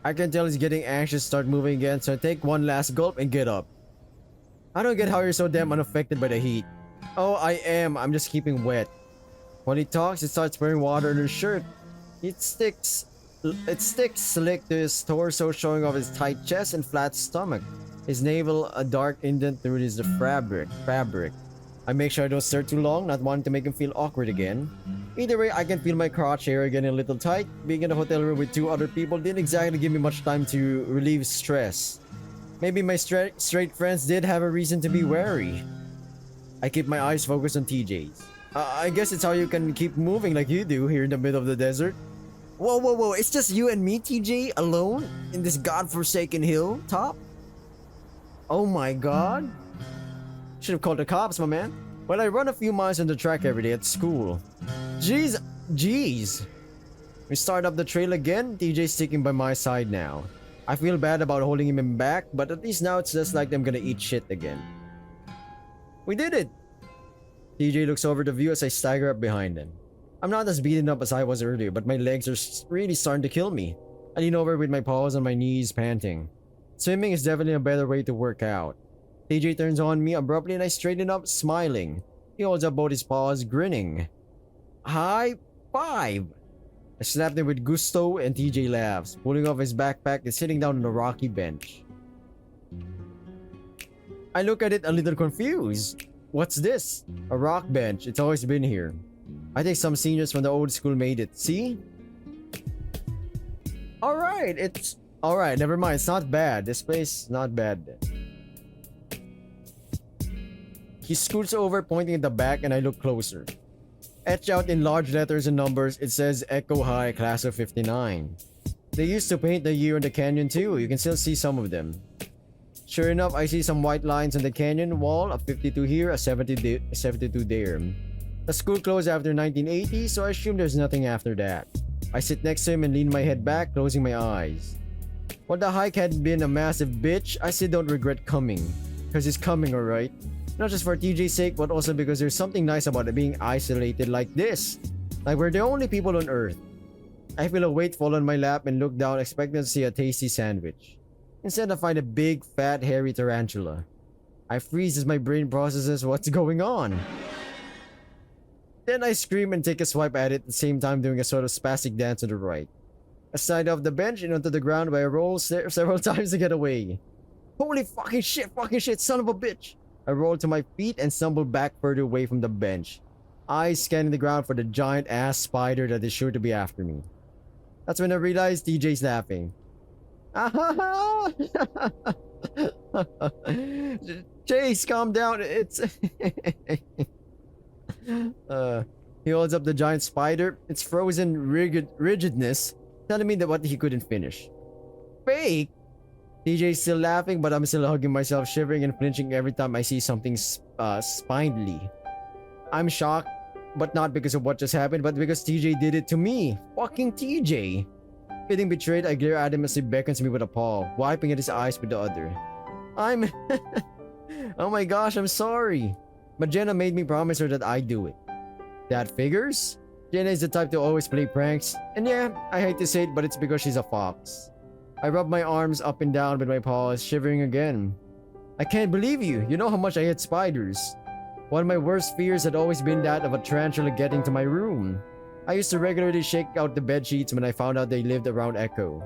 [SPEAKER 1] I can tell he's getting anxious, start moving again, so I take one last gulp and get up. I don't get how you're so damn unaffected by the heat. Oh, I am. I'm just keeping wet. When he talks, he starts pouring water in his shirt. It sticks slick to his torso, showing off his tight chest and flat stomach. His navel, a dark indent through his fabric. I make sure I don't stare too long, not wanting to make him feel awkward again. Either way, I can feel my crotch hair getting a little tight. Being in a hotel room with two other people didn't exactly give me much time to relieve stress. Maybe my straight friends did have a reason to be wary. I keep my eyes focused on TJ's. I guess it's how you can keep moving like you do here in the middle of the desert. Whoa, it's just you and me, TJ, alone? In this godforsaken hill top? Oh my god. Should have called the cops, my man. Well, I run a few miles on the track every day at school. Jeez. We start up the trail again. TJ's sticking by my side now. I feel bad about holding him back, but at least now it's just like I'm gonna eat shit again. We did it! TJ looks over the view as I stagger up behind him. I'm not as beaten up as I was earlier, but my legs are really starting to kill me. I lean over with my paws on my knees, panting. Swimming is definitely a better way to work out. TJ turns on me abruptly and I straighten up, smiling. He holds up both his paws, grinning. High five! I slapped him with gusto and TJ laughs, pulling off his backpack and sitting down on the rocky bench. I look at it a little confused. What's this? A rock bench. It's always been here. I think some seniors from the old school made it. See? Alright, never mind. It's not bad. This place, not bad then. He scoots over, pointing at the back, and I look closer. Etched out in large letters and numbers, it says Echo High, Class of 59. They used to paint the year in the canyon too. You can still see some of them. Sure enough, I see some white lines on the canyon wall, a 52 here, a 72 there. The school closed after 1980, so I assume there's nothing after that. I sit next to him and lean my head back, closing my eyes. While the hike had been a massive bitch, I still don't regret coming. Because it's coming, alright? Not just for TJ's sake, but also because there's something nice about it being isolated like this. Like we're the only people on Earth. I feel a weight fall on my lap and look down, expecting to see a tasty sandwich. Instead, I find a big, fat, hairy tarantula. I freeze as my brain processes what's going on. Then I scream and take a swipe at the same time doing a sort of spastic dance to the right. I slide off the bench and onto the ground where I roll several times to get away. Holy fucking shit, son of a bitch! I roll to my feet and stumble back further away from the bench, eyes scanning the ground for the giant ass spider that is sure to be after me. That's when I realize TJ's laughing. Chase, calm down. It's he holds up the giant spider, its frozen rigidness, telling me that what he couldn't finish. Fake? TJ's still laughing, but I'm still hugging myself, shivering and flinching every time I see something spindly. I'm shocked, but not because of what just happened, but because TJ did it to me. Fucking TJ. Feeling betrayed, I glare at him as he beckons me with a paw, wiping at his eyes with the other. I'm... Oh my gosh, I'm sorry. But Jenna made me promise her that I'd do it. That figures? Jenna is the type to always play pranks, and yeah, I hate to say it, but it's because she's a fox. I rub my arms up and down with my paws, shivering again. I can't believe you. You know how much I hate spiders. One of my worst fears had always been that of a tarantula getting to my room. I used to regularly shake out the bed sheets when I found out they lived around Echo.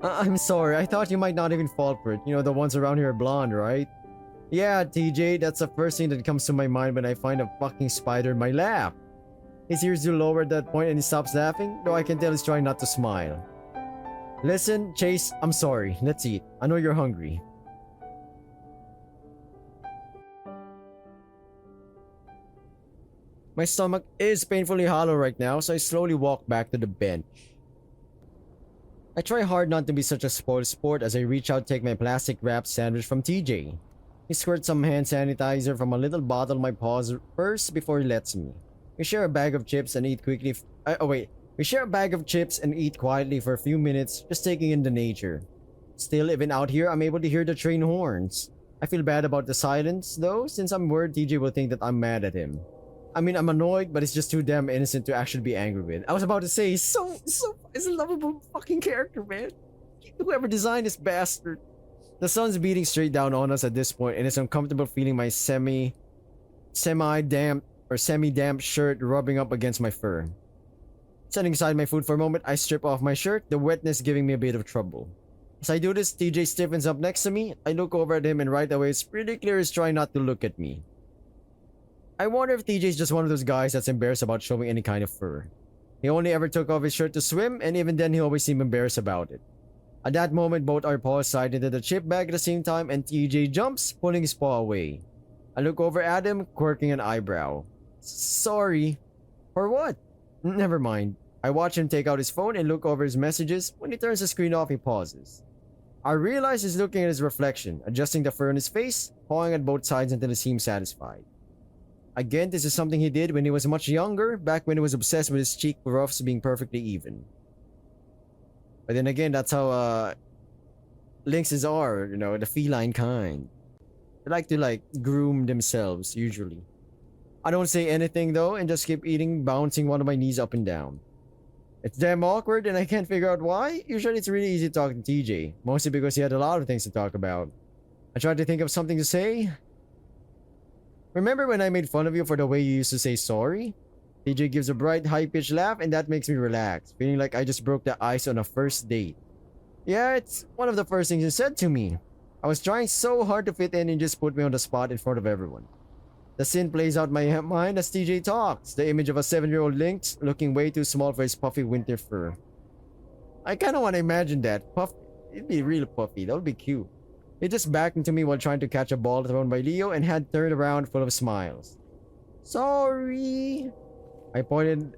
[SPEAKER 1] I'm sorry, I thought you might not even fall for it. You know, the ones around here are blonde, right? Yeah, TJ, that's the first thing that comes to my mind when I find a fucking spider in my lap. His ears do lower at that point and he stops laughing, though I can tell he's trying not to smile. Listen, Chase, I'm sorry. Let's eat. I know you're hungry. My stomach is painfully hollow right now, so I slowly walk back to the bench. I try hard not to be such a spoiled sport as I reach out to take my plastic wrapped sandwich from TJ. He squirts some hand sanitizer from a little bottle in my paws first before he lets me. We share a bag of chips and eat quickly. We share a bag of chips and eat quietly for a few minutes, just taking in the nature. Still, even out here, I'm able to hear the train horns. I feel bad about the silence, though, since I'm worried TJ will think that I'm mad at him. I mean, I'm annoyed, but it's just too damn innocent to actually be angry with. I was about to say, he's a lovable fucking character, man. Whoever designed this bastard. The sun's beating straight down on us at this point, and it's uncomfortable feeling my semi-damp shirt rubbing up against my fur. Setting aside my food for a moment, I strip off my shirt, the wetness giving me a bit of trouble. As I do this, TJ stiffens up next to me. I look over at him and right away it's pretty clear he's trying not to look at me. I wonder if TJ's just one of those guys that's embarrassed about showing any kind of fur. He only ever took off his shirt to swim, and even then he always seemed embarrassed about it. At that moment, both our paws slide into the chip bag at the same time and TJ jumps, pulling his paw away. I look over at him, quirking an eyebrow. Sorry. For what? Never mind. I watch him take out his phone and look over his messages. When he turns the screen off, he pauses. I realize he's looking at his reflection, adjusting the fur on his face, pawing at both sides until he seems satisfied. Again, this is something he did when he was much younger, back when he was obsessed with his cheek ruffs being perfectly even. But then again, that's how lynxes are, you know, the feline kind. They like to groom themselves, usually. I don't say anything though, and just keep eating, bouncing one of my knees up and down. It's damn awkward and I can't figure out why. Usually it's really easy to talk to TJ, mostly because he had a lot of things to talk about. I tried to think of something to say. Remember when I made fun of you for the way you used to say sorry? TJ gives a bright, high-pitched laugh and that makes me relax, feeling like I just broke the ice on a first date. Yeah, it's one of the first things you said to me. I was trying so hard to fit in and just put me on the spot in front of everyone. The scene plays out in my mind as TJ talks, the image of a 7-year-old lynx looking way too small for his puffy winter fur. I kinda wanna imagine that. It'd be real puffy, that would be cute. He just backed into me while trying to catch a ball thrown by Leo and had turned around full of smiles. Sorry. I pointed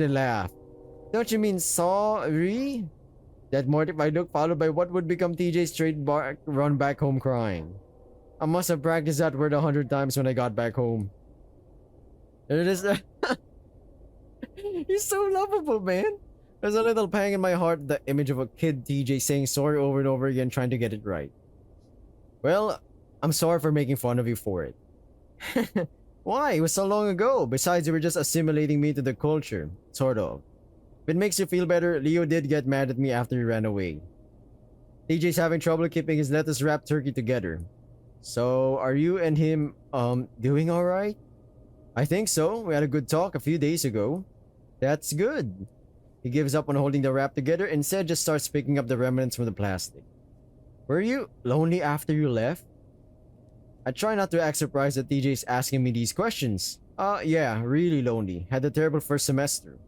[SPEAKER 1] and laughed. Don't you mean sorry? That mortified look followed by what would become TJ's straight run back home crying. I must have practiced that word 100 times when I got back home. It is. He's so lovable, man. There's a little pang in my heart at the image of a kid TJ saying sorry over and over again trying to get it right. Well, I'm sorry for making fun of you for it. Why? It was so long ago. Besides, you were just assimilating me to the culture. Sort of. If it makes you feel better, Leo did get mad at me after he ran away. TJ's having trouble keeping his lettuce-wrapped turkey together. So, are you and him, doing alright? I think so. We had a good talk a few days ago. That's good. He gives up on holding the wrap together and instead just starts picking up the remnants from the plastic. Were you lonely after you left? I try not to act surprised that TJ's asking me these questions. Yeah, really lonely. Had a terrible first semester.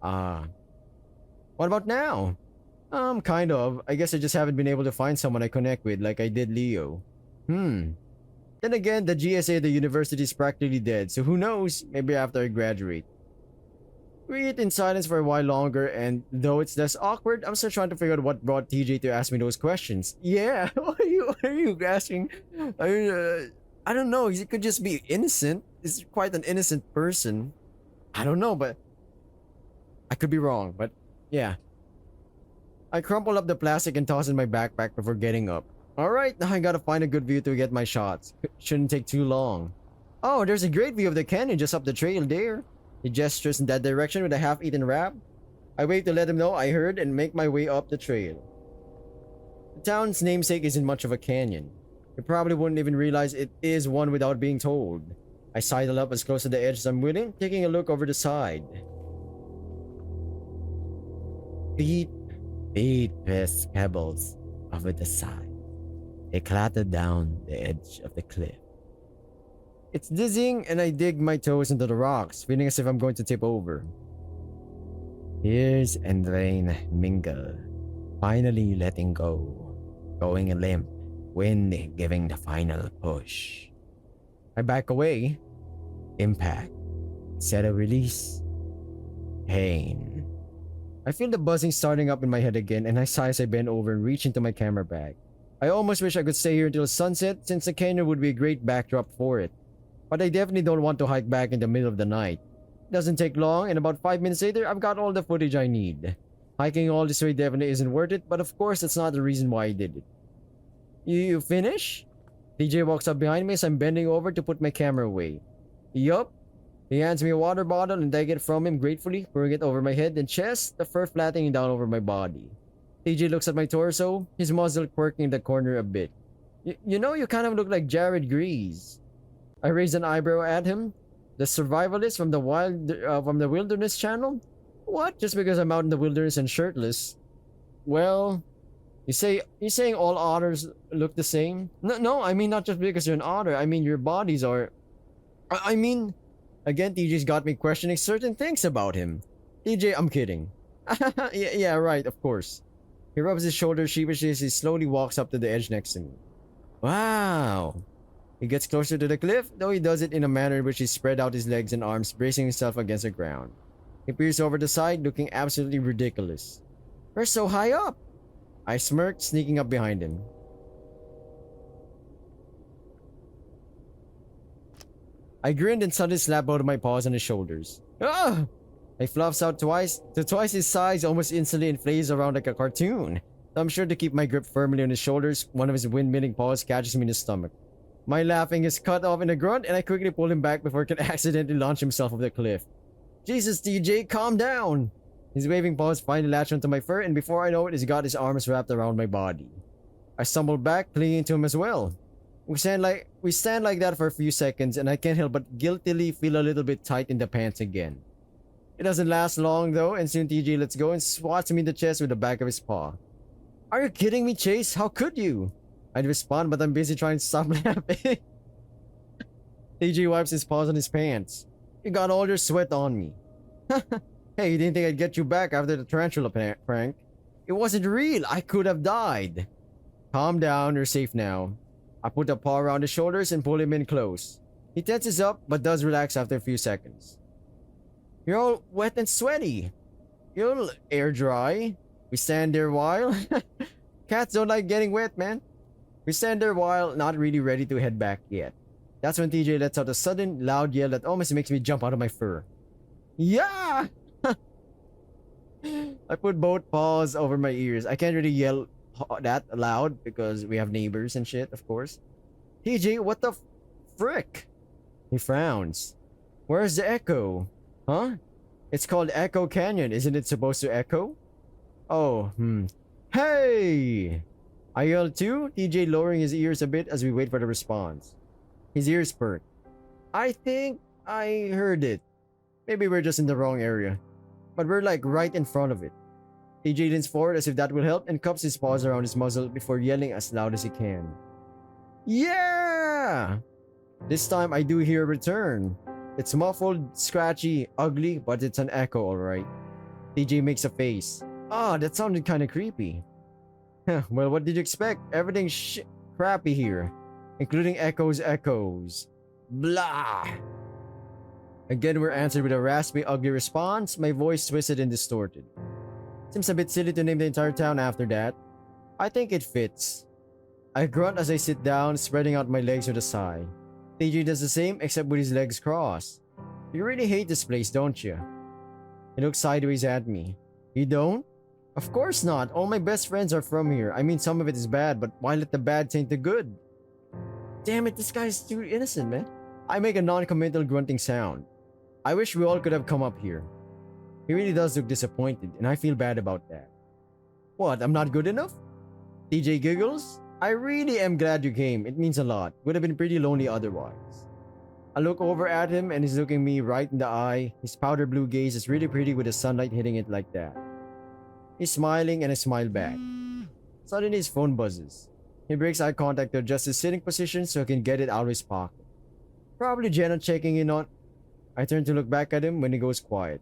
[SPEAKER 1] Ah. What about now? Kind of. I guess I just haven't been able to find someone I connect with like I did Leo. Hmm. Then again, the GSA at the university is practically dead, so who knows? Maybe after I graduate. We eat in silence for a while longer, and though it's less awkward, I'm still trying to figure out what brought TJ to ask me those questions. Yeah, what are you asking? I don't know. He could just be innocent. He's quite an innocent person. I don't know, but I could be wrong. But yeah, I crumple up the plastic and toss it in my backpack before getting up. Alright, now I gotta find a good view to get my shots. Shouldn't take too long. Oh, there's a great view of the canyon just up the trail there. He gestures in that direction with a half-eaten wrap. I wave to let him know I heard and make my way up the trail. The town's namesake isn't much of a canyon. You probably wouldn't even realize it is one without being told. I sidle up as close to the edge as I'm willing, taking a look over the side. Feet press pebbles over the side. They clatter down the edge of the cliff. It's dizzying and I dig my toes into the rocks, feeling as if I'm going to tip over. Tears and rain mingle, finally letting go. Going limp, wind giving the final push. I back away. Impact. Set a release. Pain. I feel the buzzing starting up in my head again and I sigh as I bend over and reach into my camera bag. I almost wish I could stay here until sunset since the canyon would be a great backdrop for it. But I definitely don't want to hike back in the middle of the night. It doesn't take long and about 5 minutes later I've got all the footage I need. Hiking all this way definitely isn't worth it, but of course that's not the reason why I did it. You finish? DJ walks up behind me as I'm bending over to put my camera away. Yup. He hands me a water bottle and I get it from him gratefully, pouring it over my head and chest, the fur flattening down over my body. TJ looks at my torso, his muzzle quirking in the corner a bit. You know, you kind of look like Jared Grease. I raise an eyebrow at him. The survivalist from the Wilderness Channel? What? Just because I'm out in the wilderness and shirtless? Well, you're saying all otters look the same? No, I mean not just because you're an otter. I mean your bodies are. I mean, again, TJ's got me questioning certain things about him. TJ, I'm kidding. Yeah, right, of course. He rubs his shoulders sheepishly as he slowly walks up to the edge next to me. Wow. He gets closer to the cliff, though he does it in a manner in which he spread out his legs and arms, bracing himself against the ground. He peers over the side, looking absolutely ridiculous. We're so high up! I smirked, sneaking up behind him. I grinned and suddenly slapped both of my paws on his shoulders. Ah! He fluffs out twice his size almost instantly and flays around like a cartoon. I'm sure to keep my grip firmly on his shoulders, one of his windmilling paws catches me in the stomach. My laughing is cut off in a grunt and I quickly pull him back before he can accidentally launch himself off the cliff. Jesus, TJ, calm down! His waving paws finally latch onto my fur and before I know it, he's got his arms wrapped around my body. I stumble back, clinging to him as well. We stand like that for a few seconds and I can't help but guiltily feel a little bit tight in the pants again. It doesn't last long though, and soon TJ lets go and swats me in the chest with the back of his paw. Are you kidding me, Chase? How could you? I'd respond, but I'm busy trying to stop laughing. TJ wipes his paws on his pants. You got all your sweat on me. Hey, you didn't think I'd get you back after the tarantula prank? It wasn't real. I could have died. Calm down, you're safe now. I put a paw around his shoulders and pull him in close. He tenses up, but does relax after a few seconds. You're all wet and sweaty. You'll air dry. We stand there while... Cats don't like getting wet, man. We stand there while not really ready to head back yet. That's when TJ lets out a sudden, loud yell that almost makes me jump out of my fur. Yeah! I put both paws over my ears. I can't really yell that loud because we have neighbors and shit, of course. TJ, what the frick? He frowns. Where's the echo? Huh? It's called Echo Canyon. Isn't it supposed to echo? Oh, Hey! I yell too, TJ lowering his ears a bit as we wait for the response. His ears perk. I think I heard it. Maybe we're just in the wrong area. But we're like right in front of it. TJ leans forward as if that will help and cups his paws around his muzzle before yelling as loud as he can. Yeah! This time I do hear a return. It's muffled, scratchy, ugly, but it's an echo, alright. TJ makes a face. That sounded kinda creepy. Well, what did you expect? Everything's crappy here. Including echoes. Blah! Again, we're answered with a raspy, ugly response, my voice twisted and distorted. Seems a bit silly to name the entire town after that. I think it fits. I grunt as I sit down, spreading out my legs with a sigh. TJ does the same, except with his legs crossed. You really hate this place, don't you? He looks sideways at me. You don't? Of course not. All my best friends are from here. I mean, some of it is bad, but why let the bad taint the good? Damn it, this guy's too innocent, man. I make a non-committal grunting sound. I wish we all could have come up here. He really does look disappointed, and I feel bad about that. What, I'm not good enough? TJ giggles. I really am glad you came. It means a lot. Would have been pretty lonely otherwise. I look over at him and he's looking me right in the eye. His powder blue gaze is really pretty with the sunlight hitting it like that. He's smiling and I smile back. Suddenly his phone buzzes. He breaks eye contact to adjust his sitting position so he can get it out of his pocket. Probably Jenna checking in on... I turn to look back at him when he goes quiet.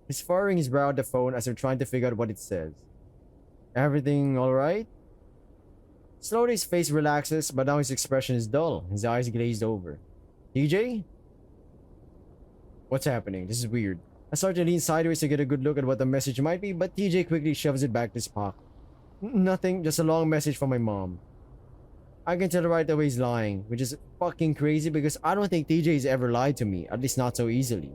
[SPEAKER 1] He's furrowing his brow at the phone as I'm trying to figure out what it says. Everything alright? Slowly his face relaxes, but now his expression is dull. His eyes glazed over. TJ? What's happening? This is weird. I start to lean sideways to get a good look at what the message might be, but TJ quickly shoves it back to his pocket. Nothing, just a long message from my mom. I can tell right away he's lying, which is fucking crazy because I don't think TJ's ever lied to me, at least not so easily.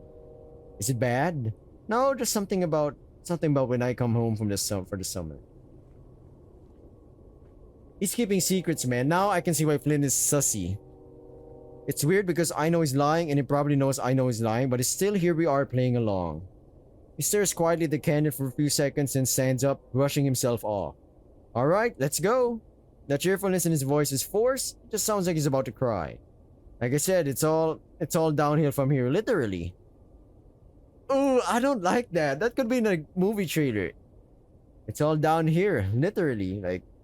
[SPEAKER 1] Is it bad? No, just something about when I come home from for the summer. He's keeping secrets, man. Now I can see why Flynn is sussy. It's weird because I know he's lying and he probably knows I know he's lying, but still here we are playing along. He stares quietly at the candle for a few seconds and stands up, brushing himself off. Alright, let's go. The cheerfulness in his voice is forced. It just sounds like he's about to cry. Like I said, it's all downhill from here, literally. Ooh, I don't like that. That could be in a movie trailer. It's all down here, literally.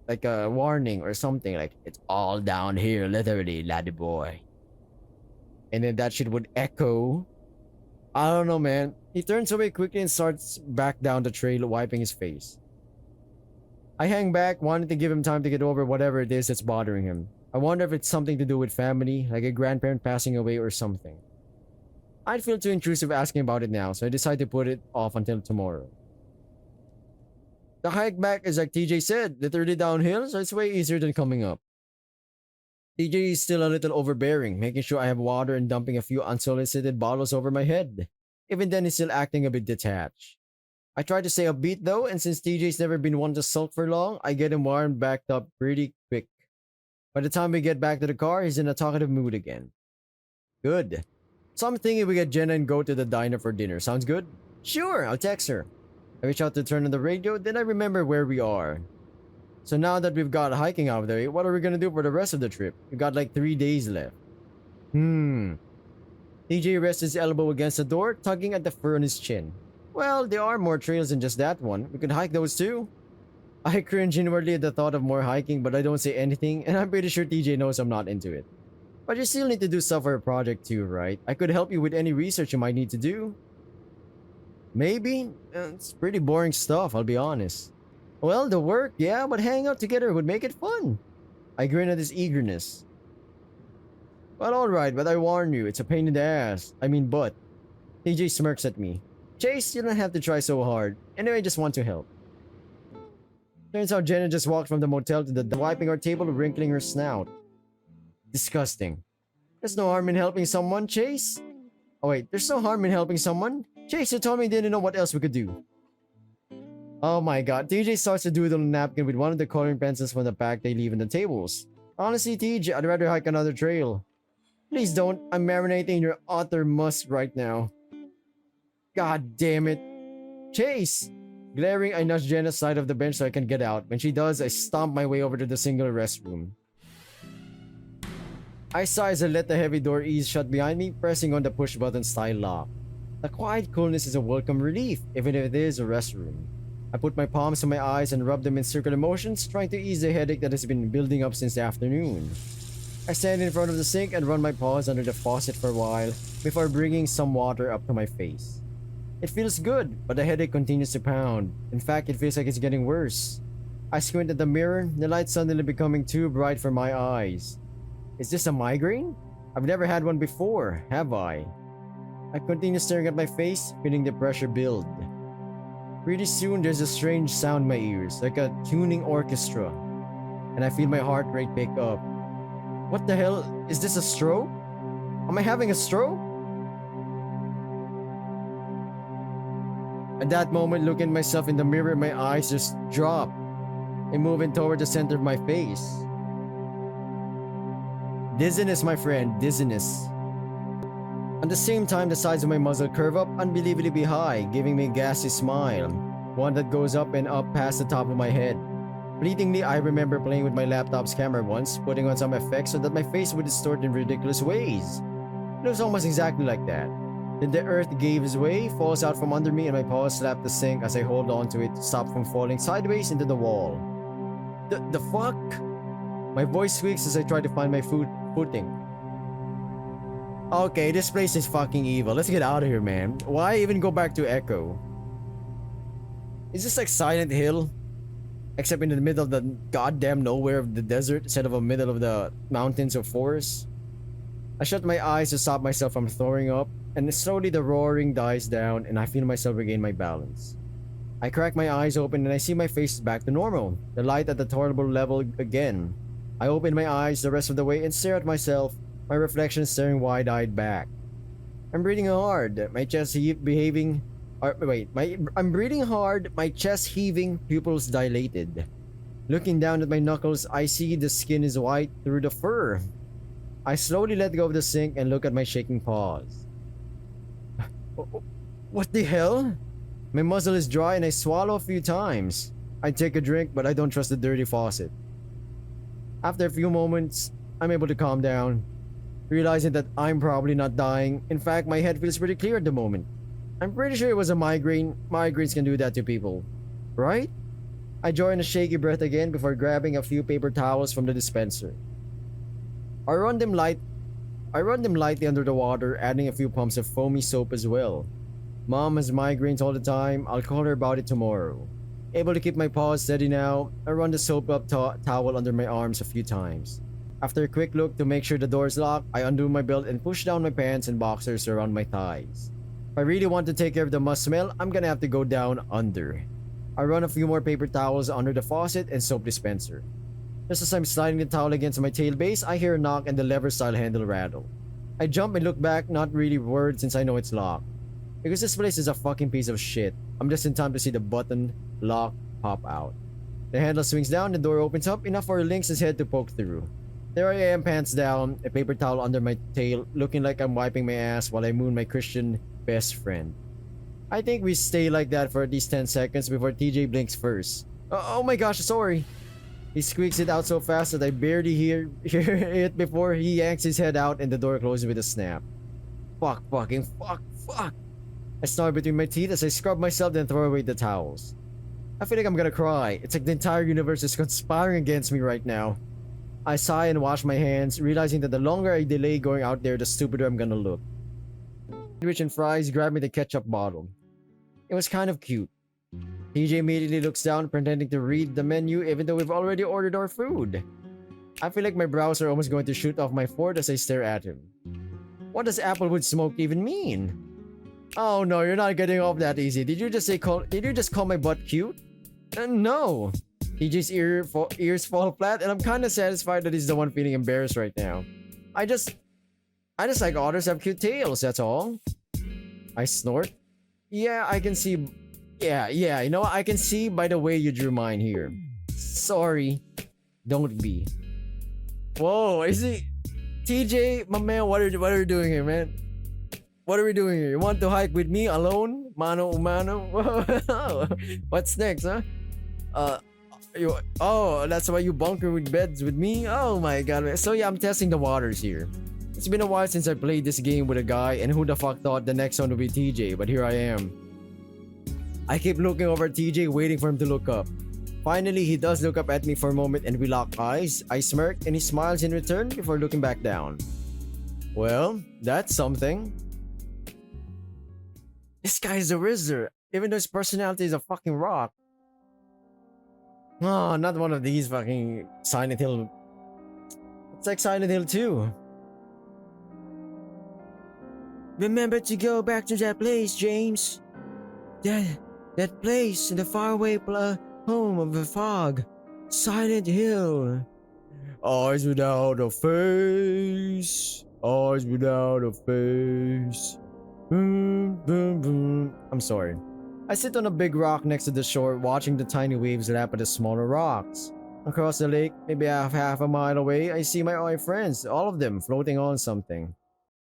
[SPEAKER 1] Like a warning or something. Like, it's all down here, literally, laddie boy. And then that shit would echo. I don't know, man. He turns away quickly and starts back down the trail, wiping his face. I hang back, wanting to give him time to get over whatever it is that's bothering him. I wonder if it's something to do with family, like a grandparent passing away or something. I'd feel too intrusive asking about it now, so I decide to put it off until tomorrow. The hike back is like TJ said, literally downhill, so it's way easier than coming up. TJ is still a little overbearing, making sure I have water and dumping a few unsolicited bottles over my head. Even then, he's still acting a bit detached. I try to stay upbeat though, and since TJ's never been one to sulk for long, I get him warmed backed up pretty quick. By the time we get back to the car, he's in a talkative mood again. Good. So I'm thinking we get Jenna and go to the diner for dinner. Sounds good? Sure, I'll text her. I reach out to turn on the radio, then I remember where we are. So now that we've got hiking out of the way, what are we gonna do for the rest of the trip? We got like 3 days left. TJ rests his elbow against the door, tugging at the fur on his chin. Well, there are more trails than just that one. We could hike those too. I cringe inwardly at the thought of more hiking, but I don't say anything, and I'm pretty sure TJ knows I'm not into it. But you still need to do stuff for a project too, right? I could help you with any research you might need to do. Maybe? It's pretty boring stuff, I'll be honest. Well, the work, yeah, but hanging out together would make it fun. I grin at his eagerness. Well, alright, but I warn you, it's a pain in the ass. I mean butt. TJ smirks at me. Chase, you don't have to try so hard. Anyway, I just want to help. Turns out Jenna just walked from the motel to the wiping our table, wrinkling her snout. Disgusting. There's no harm in helping someone, Chase. Oh wait, there's no harm in helping someone? Chase, you told me you didn't know what else we could do. Oh my god, TJ starts to doodle on a napkin with one of the coloring pencils from the pack they leave on the tables. Honestly, TJ, I'd rather hike another trail. Please don't, I'm marinating in your otter musk right now. God damn it. Chase! Glaring, I nudge Jenna's side of the bench so I can get out. When she does, I stomp my way over to the single restroom. I sigh as I let the heavy door ease shut behind me, pressing on the push button style lock. The quiet coolness is a welcome relief, even if it is a restroom. I put my palms to my eyes and rub them in circular motions, trying to ease the headache that has been building up since the afternoon. I stand in front of the sink and run my paws under the faucet for a while before bringing some water up to my face. It feels good, but the headache continues to pound. In fact, it feels like it's getting worse. I squint at the mirror, the light suddenly becoming too bright for my eyes. Is this a migraine? I've never had one before, have I? I continue staring at my face, feeling the pressure build. Pretty soon, there's a strange sound in my ears, like a tuning orchestra, and I feel my heart rate pick up. What the hell? Is this a stroke? Am I having a stroke? At that moment, looking at myself in the mirror, my eyes just drop and moving toward the center of my face. Dizziness, my friend, dizziness. At the same time, the sides of my muzzle curve up unbelievably high, giving me a ghastly smile, one that goes up and up past the top of my head. Fleetingly, I remember playing with my laptop's camera once, putting on some effects so that my face would distort in ridiculous ways. It was almost exactly like that. Then the earth gives way, falls out from under me, and my paws slap the sink as I hold on to it to stop from falling sideways into the wall. The fuck? My voice squeaks as I try to find my footing. Okay, this place is fucking evil. Let's get out of here, man. Why even go back to Echo? Is this like Silent Hill? Except in the middle of the goddamn nowhere of the desert instead of the middle of the mountains or forests. I shut my eyes to stop myself from throwing up, and slowly the roaring dies down and I feel myself regain my balance. I crack my eyes open and I see my face is back to normal, the light at the tolerable level again. I open my eyes the rest of the way and stare at myself, my reflection staring wide-eyed back. I'm breathing hard, my chest I'm breathing hard, my chest heaving, pupils dilated. Looking down at my knuckles, I see the skin is white through the fur. I slowly let go of the sink and look at my shaking paws. What the hell? My muzzle is dry and I swallow a few times. I take a drink, but I don't trust the dirty faucet. After a few moments, I'm able to calm down, realizing that I'm probably not dying. In fact, my head feels pretty clear at the moment. I'm pretty sure it was a migraine. Migraines can do that to people, right? I draw in a shaky breath again before grabbing a few paper towels from the dispenser. I run them lightly under the water, adding a few pumps of foamy soap as well. Mom has migraines all the time. I'll call her about it tomorrow. Able to keep my paws steady now, I run the soap up towel under my arms a few times. After a quick look to make sure the door is locked, I undo my belt and push down my pants and boxers around my thighs. If I really want to take care of the must smell, I'm gonna have to go down under. I run a few more paper towels under the faucet and soap dispenser. Just as I'm sliding the towel against my tailbase, I hear a knock and the lever-style handle rattle. I jump and look back, not really worried since I know it's locked. Because this place is a fucking piece of shit. I'm just in time to see the button, lock, pop out. The handle swings down, the door opens up, enough for Lynx's head to poke through. There I am, pants down, a paper towel under my tail, looking like I'm wiping my ass while I moon my Christian best friend. I think we stay like that for at least 10 seconds before TJ blinks first. Oh my gosh, sorry. He squeaks it out so fast that I barely hear it before he yanks his head out and the door closes with a snap. Fuck. I snarl between my teeth as I scrub myself then throw away the towels. I feel like I'm gonna cry. It's like the entire universe is conspiring against me right now. I sigh and wash my hands, realizing that the longer I delay going out there, the stupider I'm gonna look. Sandwich and fries grab me the ketchup bottle. It was kind of cute. TJ immediately looks down, pretending to read the menu even though we've already ordered our food. I feel like my brows are almost going to shoot off my forehead as I stare at him. What does Applewood smoke even mean? Oh no, you're not getting off that easy. Did you just call my butt cute? No. TJ's ears fall flat and I'm kinda satisfied that he's the one feeling embarrassed right now. I just like otters have cute tails, that's all. I snort. Yeah, I can see. Yeah, you know what? I can see by the way you drew mine here. Sorry. Don't be. Whoa, is he? TJ, my man, what are you doing here, man? What are we doing here? You want to hike with me alone? Mano umano. What's next, huh? Uh, that's why you bunker with beds with me? Oh my god. So yeah, I'm testing the waters here. It's been a while since I played this game with a guy, and who the fuck thought the next one would be TJ, but here I am. I keep looking over at TJ, waiting for him to look up. Finally, he does look up at me for a moment and we lock eyes. I smirk and he smiles in return before looking back down. Well, that's something. This guy's a wizard, even though his personality is a fucking rock. Oh, not one of these fucking Silent Hill. It's like Silent Hill 2. Remember to go back to that place, James. That place in the faraway home of the fog. Silent Hill. Eyes without a face. Eyes without a face. Boom, boom, boom. I'm sorry. I sit on a big rock next to the shore, watching the tiny waves lap at the smaller rocks. Across the lake, maybe half a mile away, I see my friends, all of them floating on something.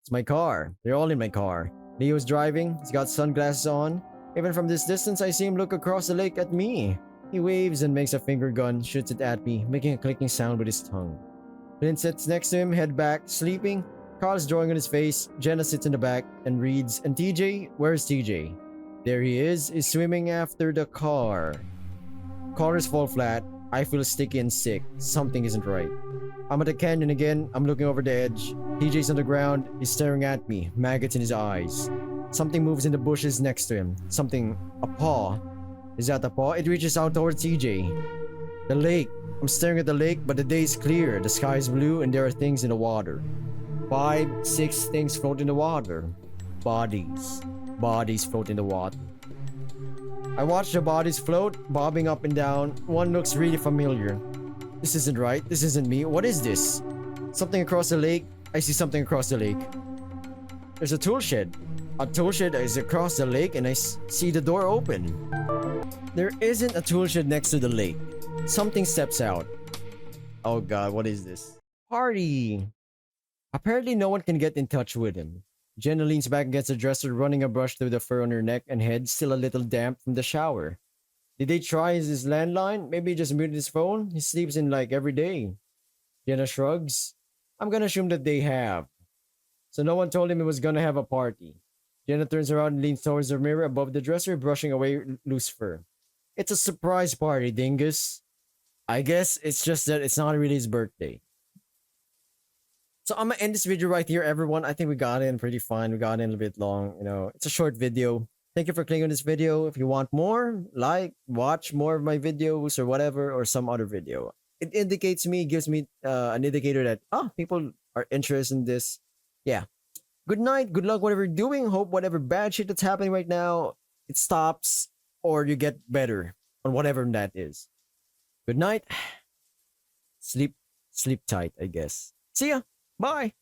[SPEAKER 1] It's my car. They're all in my car. Leo's driving. He's got sunglasses on. Even from this distance, I see him look across the lake at me. He waves and makes a finger gun, shoots it at me, making a clicking sound with his tongue. Clint sits next to him, head back, sleeping. Carl's drawing on his face. Jenna sits in the back and reads. And TJ? Where's TJ? There he is swimming after the car. Corners fall flat. I feel sticky and sick. Something isn't right. I'm at the canyon again. I'm looking over the edge. TJ's on the ground. He's staring at me, maggots in his eyes. Something moves in the bushes next to him. Something, a paw. Is that a paw? It reaches out towards TJ. The lake. I'm staring at the lake, but the day is clear. The sky is blue and there are things in the water. 5, 6 things float in the water. Bodies. Bodies float in the water. I watch the bodies float, bobbing up and down. One looks really familiar. This isn't right. This isn't me. What is this? Something across the lake. I see something across the lake. There's a tool shed. A tool shed is across the lake and I see the door open. There isn't a tool shed next to the lake. Something steps out. Oh god, what is this? Party! Apparently no one can get in touch with him. Jenna leans back against the dresser, running a brush through the fur on her neck and head, still a little damp from the shower. Did they try his landline? Maybe he just muted his phone? He sleeps in like every day. Jenna shrugs. I'm gonna assume that they have. So no one told him he was gonna have a party. Jenna turns around and leans towards the mirror above the dresser, brushing away loose fur. It's a surprise party, dingus. I guess it's just that it's not really his birthday. So I'm gonna end this video right here, everyone. I think we got in pretty fine. We got in a bit long. You know, it's a short video. Thank you for clicking on this video. If you want more, watch more of my videos or whatever, or some other video. It indicates me, gives me an indicator that, people are interested in this. Yeah. Good night. Good luck, whatever you're doing. Hope whatever bad shit that's happening right now, it stops or you get better on whatever that is. Good night. Sleep tight, I guess. See ya. Bye.